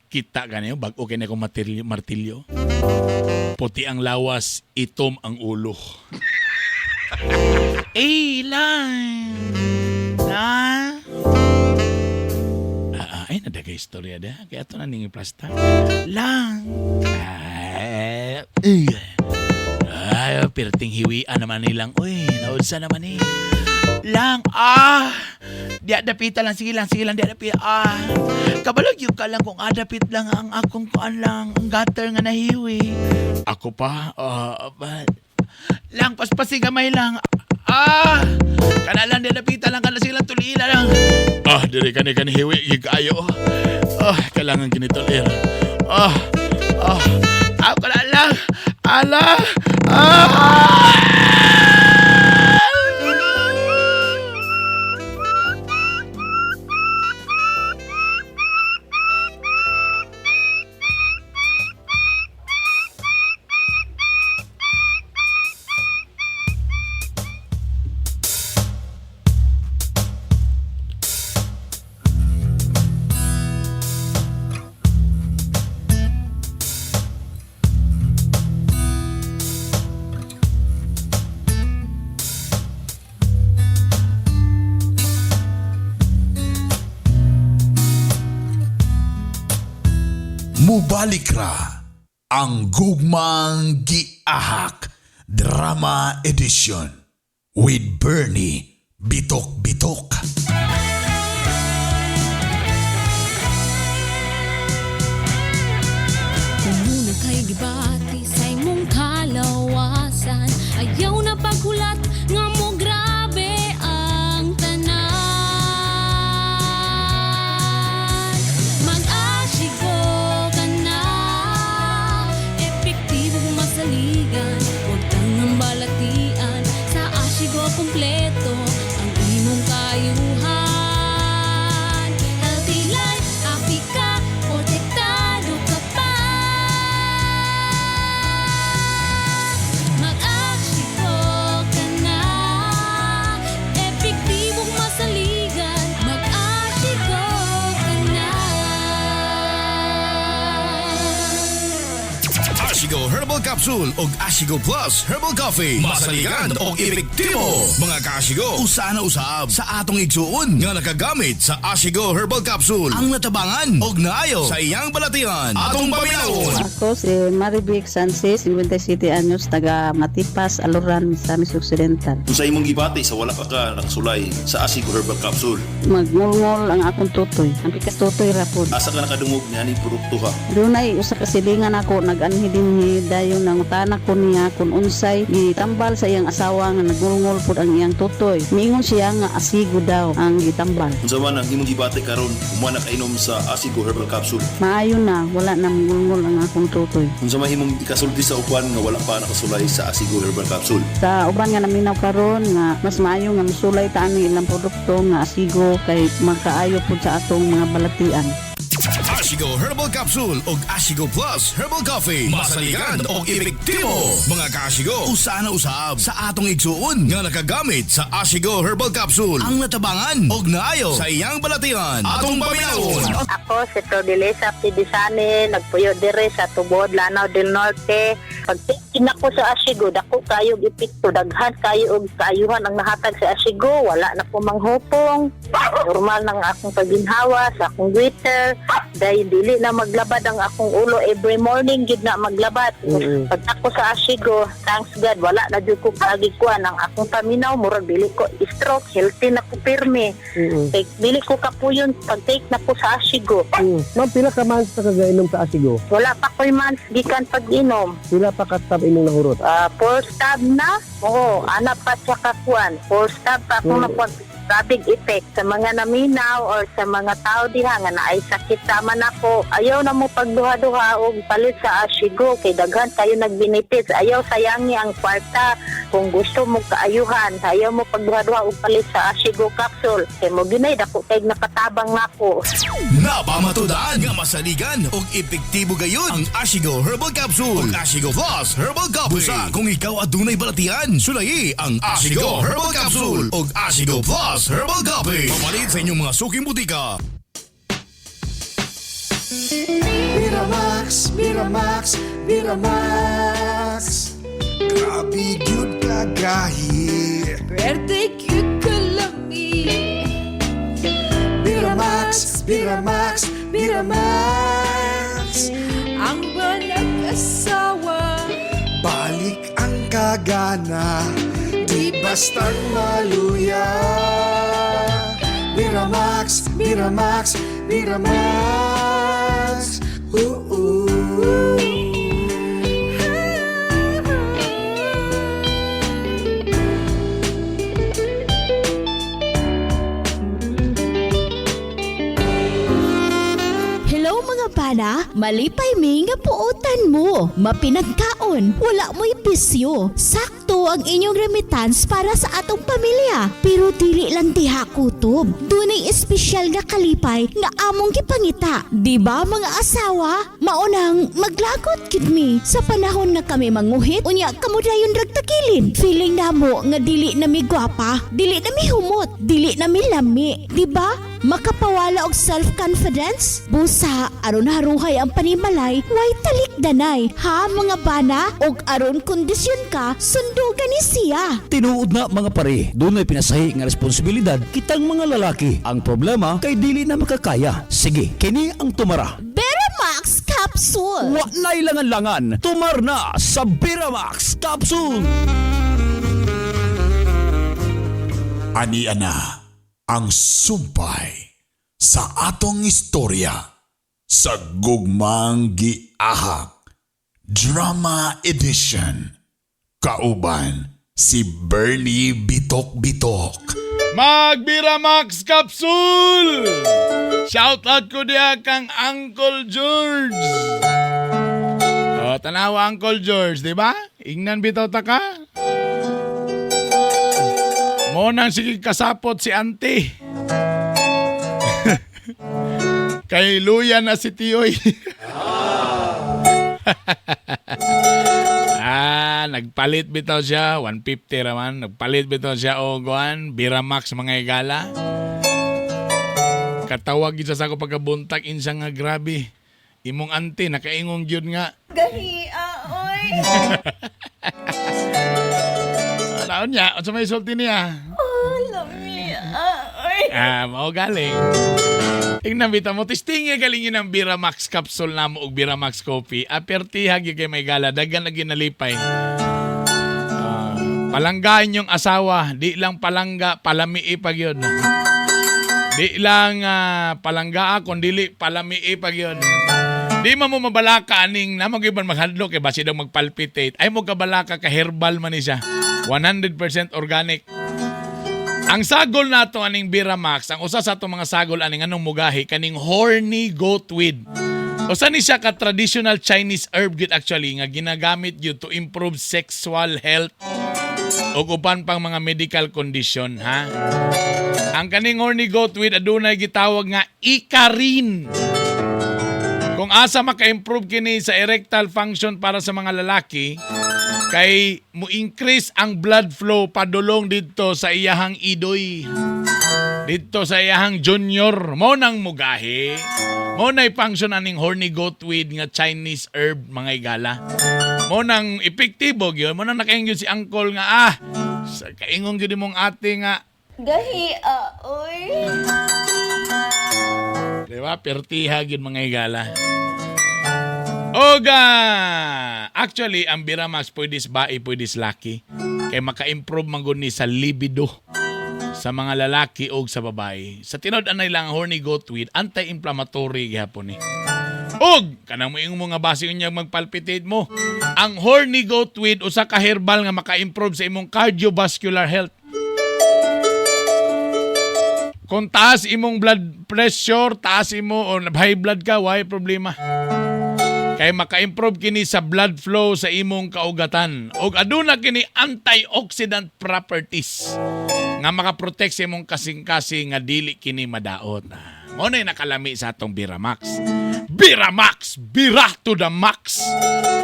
Kita ka niyo, bago kayo na akong martilyo. Puti ang lawas, itom ang ulo. Lang! Na? Ay, nadagay istorya da. Kaya ito na ningi plasta. Lang! Pirting hiwian naman nilang. Uy, naudsa naman eh. Lang, di adapita lang, sige lang, di adapita. Kabalog yung ka lang kung adapit lang ang akong kuan lang, ang gutter nga nahiwi. Ako pa, lang, paspasi gamay lang. Kanalan, di adapita lang, kana silang tulila lang. Diri kani hiwi, higayo. Kailangan kinitulir. Ako na lang, Mubalik ra ang Gugmang Giahak Drama Edition with Bernie Bitok-Bitok. Kung muna kay gibati sa imong kalawasan, ayaw na paghulat nga mo grabe ang tanan. Mag-asigo ka na, epektibo masaligan, huwag kang nambalatian, sa asigo kompleto ang imong kayuhan. Healthy life, happy ka, protektado ka pa. Mag-asigo ka na, epektibong masaligan, mag-asigo ka na. Ashigo Herbal Capsule ug Ashigo Plus Herbal Coffee. Masaligan og epektibo. Mga ka-Ashigo, usa na usab sa atong igsuon nga nakagamit sa Ashigo Herbal Capsule. Ang natabangan og naayo sa iyang balatian. Atong paminawon. Ako si Marivic Sanchez, 57 anyos, taga Matipas, Aluran, Misamis Occidental. Kung sa imong gibati sa wala pa ka nakasulay sa Ashigo Herbal Capsule. Magngol-ngol ang akong tutoy. Ang pikas tutoy rapod. Asa ka nakadungog niya ni produkto ha? Doon ay usa ka silingan ako, nag-anhi din dayon ng utanak ko niya kung unsay gitambal sa iyang asawa nga nagngol-ngol pod ang iyang tutoy. Miingon siya nga asigo daw ang gitambal. Kung sa man ang imong gibati karon, umana ka inom sa Ashigo Herbal Capsule. Maayo na, wala na mangngol-ngol ang akong tutoy. Kung sa mahimong ikasulti sa upuan nga wala pa nakasulay sa Ashigo Herbal Capsule. Sa uban nga naminaw karon nga mas maayo nga musulay ta ang ilang produkto nga asigo kay makaayo pod sa atong mga balatian. Ashigo Herbal Capsule ug Ashigo Plus Herbal Coffee. Masaligan og epektibo. epektibo. Mga kaasigo, usa na usab sa atong igsuon nga nakagamit sa Asigo Herbal Capsule ang natabangan og naayo sa iyang balatian. Atong paminawon. Ako si Trodilesa Pidisani, nagpuyo dire sa Tubod, Lanao del Norte. Pagtikin ako sa Asigo, dako kayo epekto, daghan kayo og kaayuhan ang nahatag sa Asigo. Wala na po manghupong. Normal nang akong pagginhawa sa akong Twitter. Dahil dili na maglabad ang akong ulo every morning, gid na maglabad. Pag ako sa Asigo, thanks God, wala na jud ko kagikuan ang akong paminaw, murag dili ko stroke, healthy na ko pirmi. Dili ko kapuyon pag take na ko sa Asigo. Ma'am, pila ka months na kagainom sa Asigo? Wala pa ko'y months gikan pag-inom. Pila pa ka-stab inyong nahurot? 4 stab na. Oo, anak pa siya kakuan. 4 stab pa akong nakuan. Grabing effect sa mga naminaw or sa mga tao diha nga naay sakit sama nako. Ayaw na mo pagduha-duha og palit sa Asigo kay daghan kayo nagbenefits. Ayaw sayangi ang kwarta kung gusto mo kaayuhan. Ayaw mo pagduha-duha og palit sa Asigo capsule. Kay mo ginay dako kay nakatabang nako. Napamatudan nga masaligan og epektibo gayon ang Asigo Herbal Capsule ug Asigo Plus Herbal Coffee. Busa kung ikaw adunay balatian, sulayi ang Asigo Herbal Capsule ug Asigo Plus Herbal Coffee. Papalit sa inyong mga suking butika. Miramax, Miramax, Miramax. Grabe gyud kagahi. Pwede cute kalami. Miramax, Miramax, Miramax. Ang walang asawa. Balik ang kagana, di bastang maluya. Miramax, Miramax, Miramax. Hello mga bana, malipay mi nga puutan mo. Mapinagkaon, wala mo'y bisyo. Sakto ang inyong remittance para sa atong pamilya. Pero dili lang diha kutob. Dunay espesyal nga kalipay nga among gipangita. Di ba mga asawa? Maunang maglagot gid mi sa panahon nga kami manguhit. Unya kamo dayon ragtakilin. Feeling namo nga dili na mi gwapa, dili na mi humot, dili na mi lami. Di ba? Makapawala og self-confidence? Busa, aron haruhay ang panimalay, way talikdanay. Ha mga bana? Og aron kondisyon ka, sundugan ni siya. Tinuod na mga pare, doon ay pinasahi nga responsibilidad kitang mga lalaki. Ang problema kay dili na makakaya. Sige, kini ang tumara. Biramax Capsule! Wa na ilangan-langan, tumar na sa Biramax Capsule! Ani ana ang sumpay sa atong istorya sa Gugmang Giahak Drama Edition. Kauban si Bernie Bitok-Bitok. Magbiramax Capsule! Shoutout ko diya kang Uncle George. O, tanawa Uncle George, di ba? Ingnan bitaw ta ka? Mo nang sige kasapot si auntie. Kay luya na si Tiyoy. Nagpalit bitaw siya, 150 raman. Nagpalit bitaw siya o guan, Biramax mga igala. Katawag isa sa ako pagkabuntag insa nga grabe. Imong auntie nakaingong gyud nga. Gahia, oy. Naon niya, unsa may sulti niya? Lamia, oy. Mao galing. Tingnan bitaw mo, testingi galingin ang Biramax capsule namo og Biramax coffee. Apertihag yung kay may gala, dagan lagi nalipay. Palanggain yung asawa, di lang palangga, palamii pag yun. Di lang palangga kundi palamii pag yun. Di mo mabalaka aning na mag-iban maghadlo kay basi daw magpalpitate. Ay mo kabalaka ka herbal man ni siya. 100% organic. Ang sagol nato aning Biramax, ang usa sa ato mga sagol aning anong mugahi kaning horny goatweed. Usa ni siya ka traditional Chinese herb gid actually nga ginagamit gyud to improve sexual health ug uban pang mga medical condition ha. Ang kaning horny goatweed adunay gitawag nga ikarin. Kung Kung asa maka-improve kini sa erectile function para sa mga lalaki, kay mo increase ang blood flow padulong dito sa iyahang idoy. Dito sa iyahang junior, mo nang mugahi. Mo na'y function aning horny goatweed nga Chinese herb mga igala. Mo nang epektibo gyud, mo nang nakaingon si uncle nga sa kaingon gyud mong ate nga Gahi, oy. diba? Pertiha gyud mga igala. Oga! Actually, ang Biramax pwede bae, pwede laki. Kaya maka-improve man gud ni sa libido sa mga lalaki o sa babae. Sa tinod-anay lang horny goatweed, anti-inflammatory gihapon ni. Og kanang mo yung mga base unya magpalpitate mo. Ang horny goatweed usa ka herbal nga maka-improve sa imong cardiovascular health. Kung taas imong blood pressure, taas imo o high blood ka, why problema? Kay maka-improve kini sa blood flow sa imong kaugatan. Og aduna kini antioxidant properties nga makaprotect sa imong kasing-kasing nga dili kini madaot. Mo na nakalami sa atong Biramax. Biramax! Bira to the max!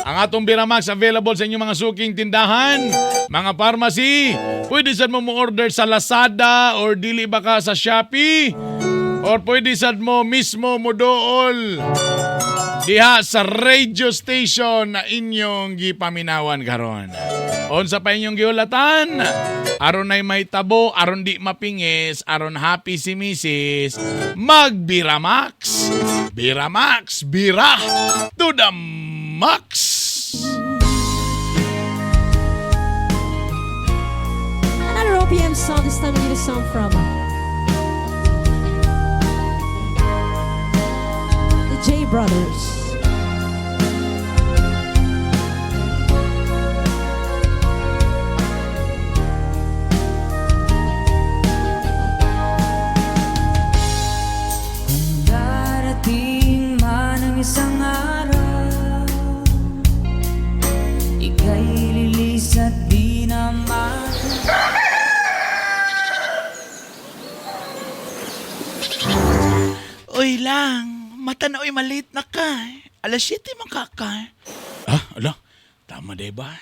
Ang atong Biramax available sa inyong mga suking tindahan, mga pharmacy. Pwede sad mo order sa Lazada or dili baka sa Shopee. Or pwede sad mo mismo mo dool diha sa radio station na inyong gipaminawan karon. Unsa pa inyong giulatan? Aron nay may tabo, aron di mapingis, aron happy si Mrs. Mag-Biramax. Biramax, bira to the max. Another OPM song, this time we need a song from the J Brothers. Darating man ang isang araw, ika'y lilis at di na Uy lang, mata na uy malit na ka. Alas 7 man ka. Ala, tama di ba?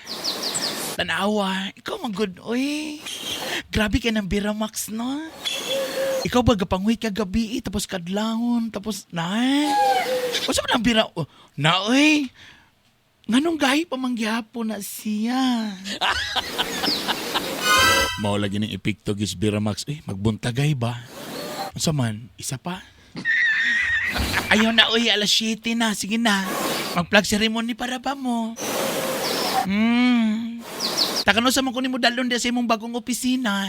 Tanawa, ikaw magod, uy. Grabe ka ng Biramax, no? Ikaw ba gapangwit ka gabi, tapos kadlahon, tapos Basta mo ng bira, na, uy. Nganong gahi pa manggyapo na siya? Mao lagi ng epekto gis Biramax, magbuntagay ba? Unsa man, isa pa? Ayaw na, uy, alas 7 na. Sige na. Mag-plug ceremony para ba mo? Takano sa mga kunin mo dalon di sa imong bagong opisina.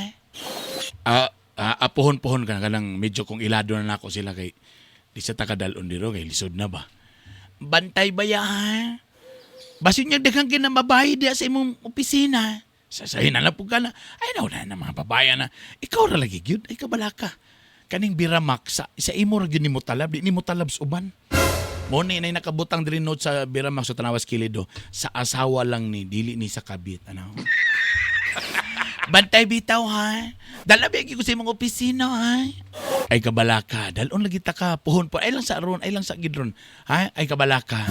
Apuhon-puhon ka lang. Medyo kung ilado na ako sila kay di sa takadalon diro kay lisod na ba? Bantay ba ya, ha? Basin niya daghang kinamabay di sa imong opisina. Sasahin na lang po ka na. Ay, nauna na mga babaya na. Ikaw na lagi, gyud. Ay, kabalaka. Kaning Biramax sa imo ra gyud nimo talab, di nimo talab sa uban. Mo ni nay nakabutang diri note sa Biramax sa Tanawas Kilido, sa asawa lang ni dili ni sa kabit, ano. Bantay bitaw, ha. Dalabi ko sa imong opisina, ha. Ay kabalaka, dalon lagi ta ka puhon po. Ay lang sa aron, ay lang sa gidron. Ha? Ay kabalaka.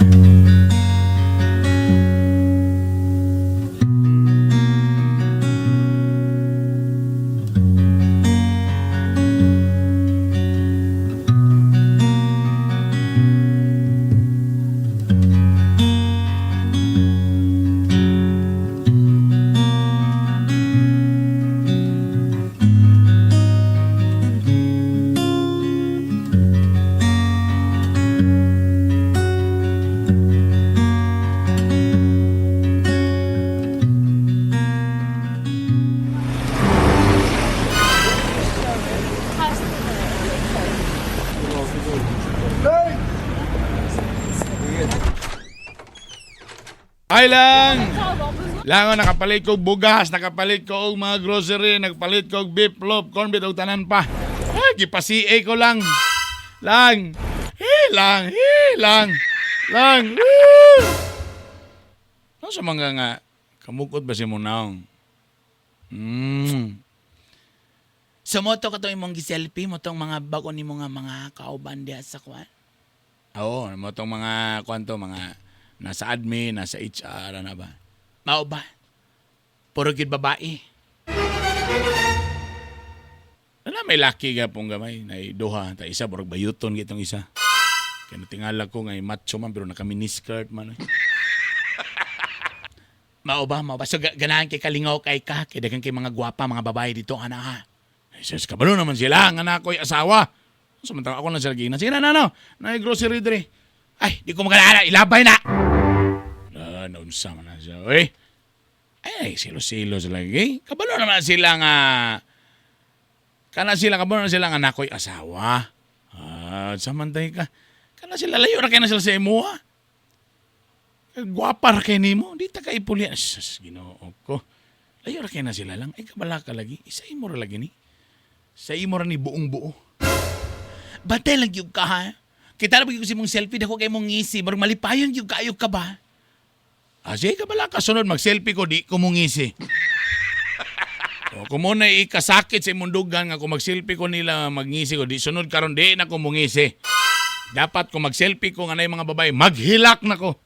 Ay lang! Langon, nakapalit ko bugas, nakapalit ko og mga grocery, nakapalit ko og beef, loaf, cornbread, og tanan pa. Ay, gipasi-a ko lang. Lang! Lang! Ano sa mga nga, kamukot ba si Munaong? So mo to katong imong giselfie mo tong mga bago ni mga kauban diha sa kwan. Oo, mo tong mga kwanto, mga nasa admin, nasa HR, ano ba? Mao ba? Puro gid babae. Ano may laki ka pong gamay, na duha, ta isa, burag bayuton gitong isa. Kaya natingala ko ngay macho man, pero naka-miniskirt man. Mao ba? So, ganahan kay kalingaw kay ka, kaya dagang kay mga gwapa, mga babae dito, ana ha. Sus, kabalo naman sila, ang anak ko'y asawa. Samantala ako lang sila ginan. Sige na, grocery dre. Ay, di ko magalala, ilabay na. Naunsa man na siya, oy. Ay, silo-silo sila. Eh? Kabalo naman sila nga, kabalo naman sila nga anak ko'y asawa. Samantay ka. Kana sila, layo na kayo na sila sa imo, ha? Gwapa ra kayo nimo. Di ta ka ipulian. Sus, Ginoo ko. Layo ra kayo na sila lang. Ay, kabala ka lagi. Isa imo ra lagi ni. Sa imo ra ni buong buo. Batay lang yung ka, ha? Kita na pag-ikusin mong selfie, dako kayo mong ngisi. Barang malipayon yung kaayog ka ba? Sige ka bala, kasunod mag-selfie ko, di ko mong ngisi. Kung muna ikasakit sa imong dugan nga kung mag-selfie ko nila, mag-ngisi ko, di sunod karon di na ko mong ngisi. Dapat kung mag-selfie ko nga na yung mga babae, maghilak na ko.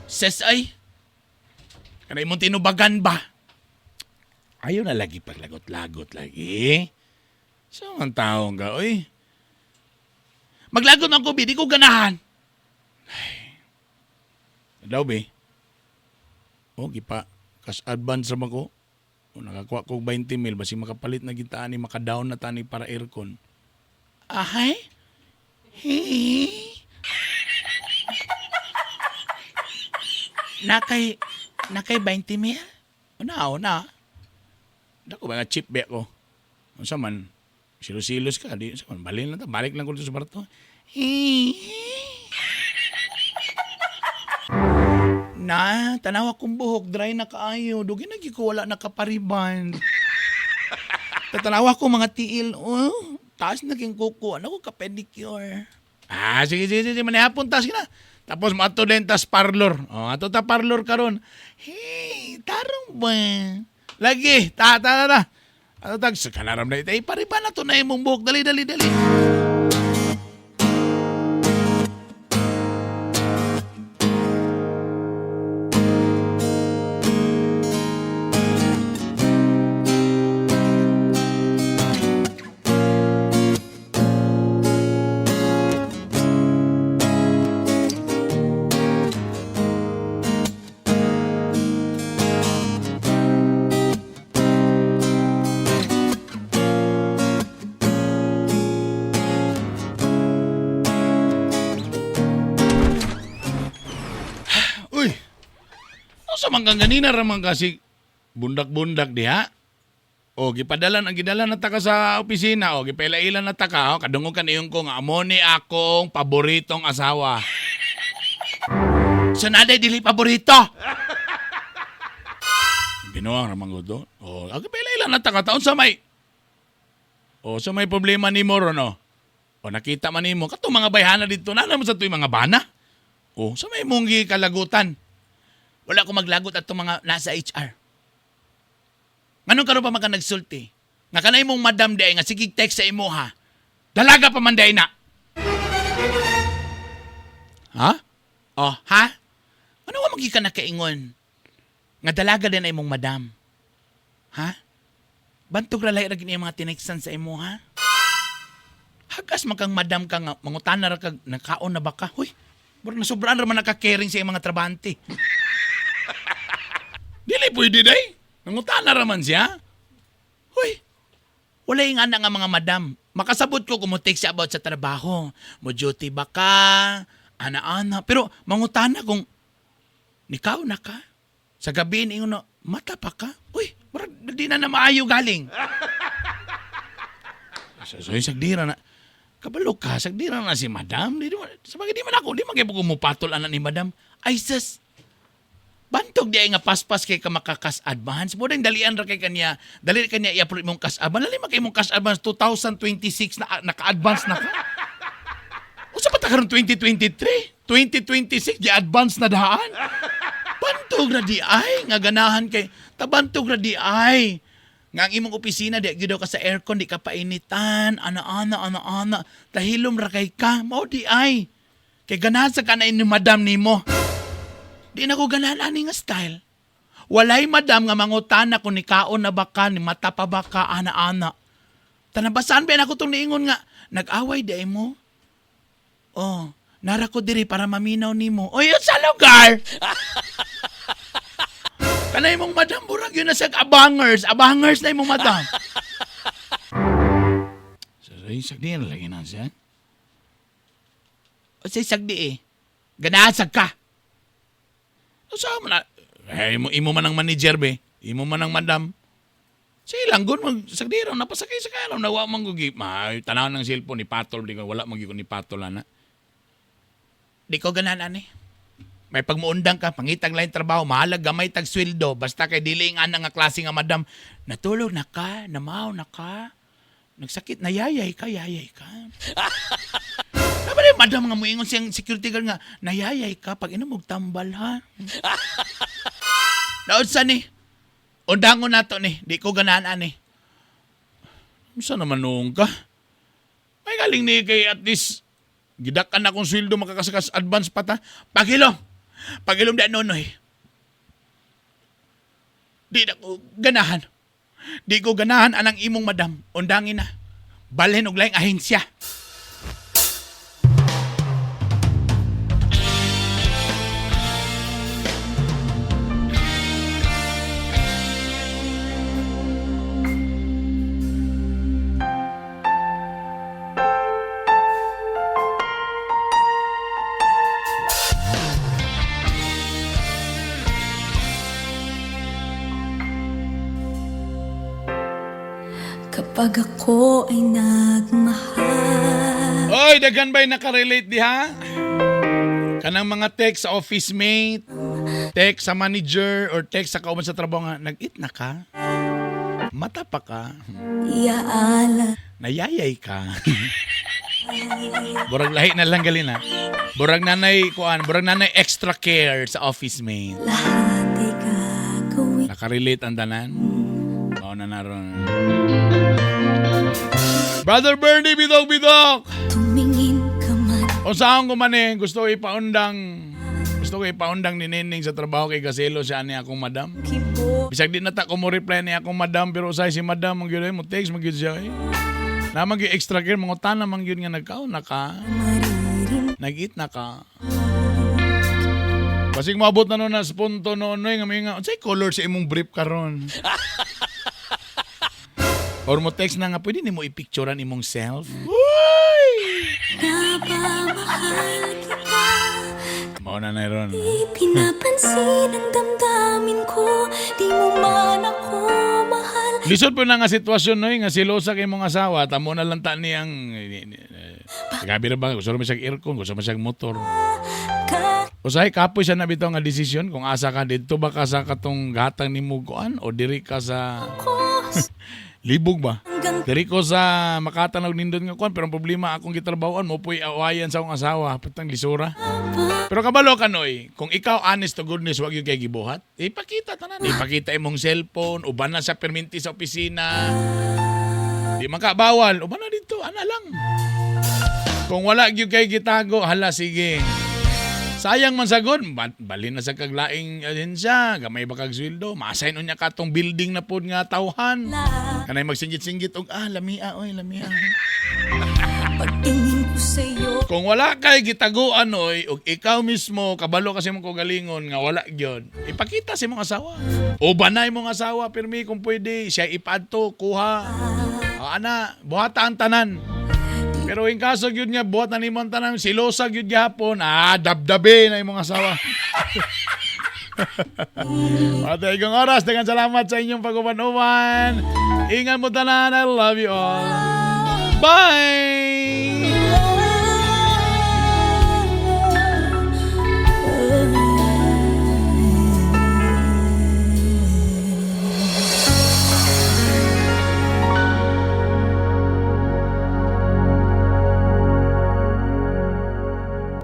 Ses ay, kanay mong tinubagan ba? Ayaw na lagi paglagot-lagot lagi. So, ang taong ka, oy. Maglagot ng kubi, di ko ganahan. Ay. Daw, be. Gipa. Kas advance naman ko. Nakakuha ko 20 mil. Basi makapalit na gitaan ni makadown na tani para aircon. Ahay? Nakay 20 mil? Una. Dako ba nga chip be ko? Ano sa man? Silos-silos ka. Di, sa man, balik lang ko sa barto. Na, tanawa kong buhok, dry na kaayo. Dugi na ko wala nakapariban. Tatanawa ko mga tiil. Taas naging kuko. Ano ko ka-pedicure? Sige. Manihapon, taas ka na. Tapos mato din, tas parlor. Ato ta parlor karon. Hey, tarong ba? Lagi, ta. Ato tag, sa kanaram na ito. Pariban na to na imong buhok. Dali. Manggang ganina ramang kasi bundak-bundak diha. Gipadalan ang gidalan na taka sa opisina. Gipailailan na taka. Kadungog ka niyon ko nga amo ni akong paboritong asawa. So naday dili paborito. Binuang ramang gudo. Gipailailan na taka. Taon sa may. Sa may problema ni mo ron, nakita man nimo katong mga bayhana dito na naman sa tuwing mga bana. Sa may mong kalagutan. Wala ko maglagot at itong mga nasa HR. Nganong karon pa maka nagsulti? Nga kanay mong madam day nga sige text sa imo ha. Dalaga pa man day na. Ha? Ha? Ano nga magika na kaingon? Nga dalaga din ay mong madam. Ha? Bantog lalay ra gini mga tinextan sa imo ha? Hagas makang madam ka nga mangutan na ra kag nakaon na baka. Hoy, murag nasobraan ra man naka-caring sa imong mga trabante. Dili pwede day. Nangutan na raman siya. Hoy, wala yung nga mga madam. Makasabot ko kung mo take siya about sa trabaho. Mo duty ba ka? Ana-ana. Pero mangutan na kung nikaw na ka. Sa gabi ni na, mata pa ka? Uy, di na maayo galing. So, sagdira na. Kabalo ka, sagdira na si madam. Sabagay di man ako, di man kayo pumupatol anak ni madam. Ay, sis. Bantog di ay nga paspas kay ka makakas advance. Mudang dalian ra kay kanya. Dali kanya i-approve mong cash advance. Lali man kay mong cash advance 2026 na naka-advance na ka. Usa pa ta karon 2023? 2026 di advance na daan. Bantog ra di ay nga ganahan kay tabantog ra di ay. Nga ang imong opisina, di gyud daw ka sa aircon, di ka painitan, ana. Tahilom ra kay ka, mao di ay. Kay ganahan sa ka na ini madam nimo. Di na ko ganahan ani nga style. Walay madam nga mangutana kung ni kaon na baka, ni mata pa baka, ana. Tanabasan ba ako itong niingon nga, nag-away di ay mo? Oh, nara ko diri para maminaw nimo. O yun sa lugar! Kanay mong madam, burag yun na sa abangers na imong madam. Say, sagdi na lagi na siya. O say, sagdi eh. Ganasag ka. O saan mo na? Imo man ang manager be. Imo man ang madam. Sige lang, gun, sagdi raw, napasakay sa kalaw. Nawa manggugip. Tanaw ng cellphone ni Patol. Di ko, wala manggugip ni Patol, ana. Di ko ganahan, ani. May pagmuundang ka, pangitag lang trabaho, mahalag gamay tag sweldo, basta kay dili nga nga klase nga madam, natulog na ka, namaw na ka, nagsakit, nayayay ka. Dapat rin, madam nga muingon siyang security guard nga, nayayay ka, pag inumog tambal ha. Naunsa ni, undangon na to ni, di ko ganaan ani. Saan naman noong ka? May galing ni kay at least, gidakan akong sweldo makakasakas advance pa ta. Pagilom da nonoy. Di ko ganahan. Di ko ganahan anang imong madam. Undangin na. Balhin og laing ahensya. Kapag ako ay nagmahal. Oy, daghan ba'y nakarelate diha? Kanang mga text sa office mate, text sa manager, or text sa kauban sa trabaho nga, nag-eat na ka? Mata pa ka? Iaala. Nayayay ka? Burag lahi na lang galin ha. Burag nanay extra care sa office mate. Lahat ay gagawin. Nakarelate ang tanan? Mao na naroon. Brother Bernie, bidok! Tumingin ka man. O saan ko man gusto ko ipaundang ni Nining sa trabaho kay Gaselo siya ni akong madam. Bisag di na ta ko mo reply ni akong madam, pero usay si madam, magyud mo text, magyud siya eh. Na mag extra care, mga tanan mangyud nga nagkaon na ka. Nag-eat na ka. Kasing maabot na nun na sa punto noon, nga may nga, unsay color sa imong brief karon. Or mo text na nga, pwede ni mo i-picturean imong self? Uy! Napamahal kita. Mao na ron. Di pinapansin ang damdamin ko. Di mo man ako mahal. Lisod po na nga sitwasyon no, nga silosa kay mong asawa, tamo na lang ta niyang gabi ra ba, gusto mo siyang aircon, gusto mo siyang motor. Usahay kapoy siya na bitaw nga desisyon kung asa ka dito ba ka sa katong gatang ni Muguan o diri ka sa libog ba? Diri ko sa makatanaw nindot nga kuan, pero ang problema akong gitrabahoan mo po'y awayan sa akong asawa, patang lisura. Pero kabalo ka noy, kung ikaw honest to goodness, wag yung kay gibuhat, ipakita tanan. Ipakita imong cellphone, uban na sa perminti sa opisina. Di man ka bawal, uban na dito, ana lang. Kung wala yung kay gitago, hala sige. Sayang man sagod, balin na sa kaglaing ahensya, gamay ba kag sweldo, ma-assign unya katong building na pod nga tawhan. Kanay magsinggit-singgit og lamia. Pagtingin ko sa'yo. Kung wala kay gitaguan oy, og ikaw mismo kabalo kasi mo ko galingon nga wala gyud, ipakita sa imong asawa. O banay mong asawa pirmi kung pwede, siya ipadto, kuha. Ana, buhata ang tanan. Pero in kaso gyud nga buhat na nimong tanan, silosa gyud gyapon, dabdabe na imong asawa. Matay kong oras, dengan salamat sa inyong pag-uban-uban. Ingat mo tanan, I love you all. Bye!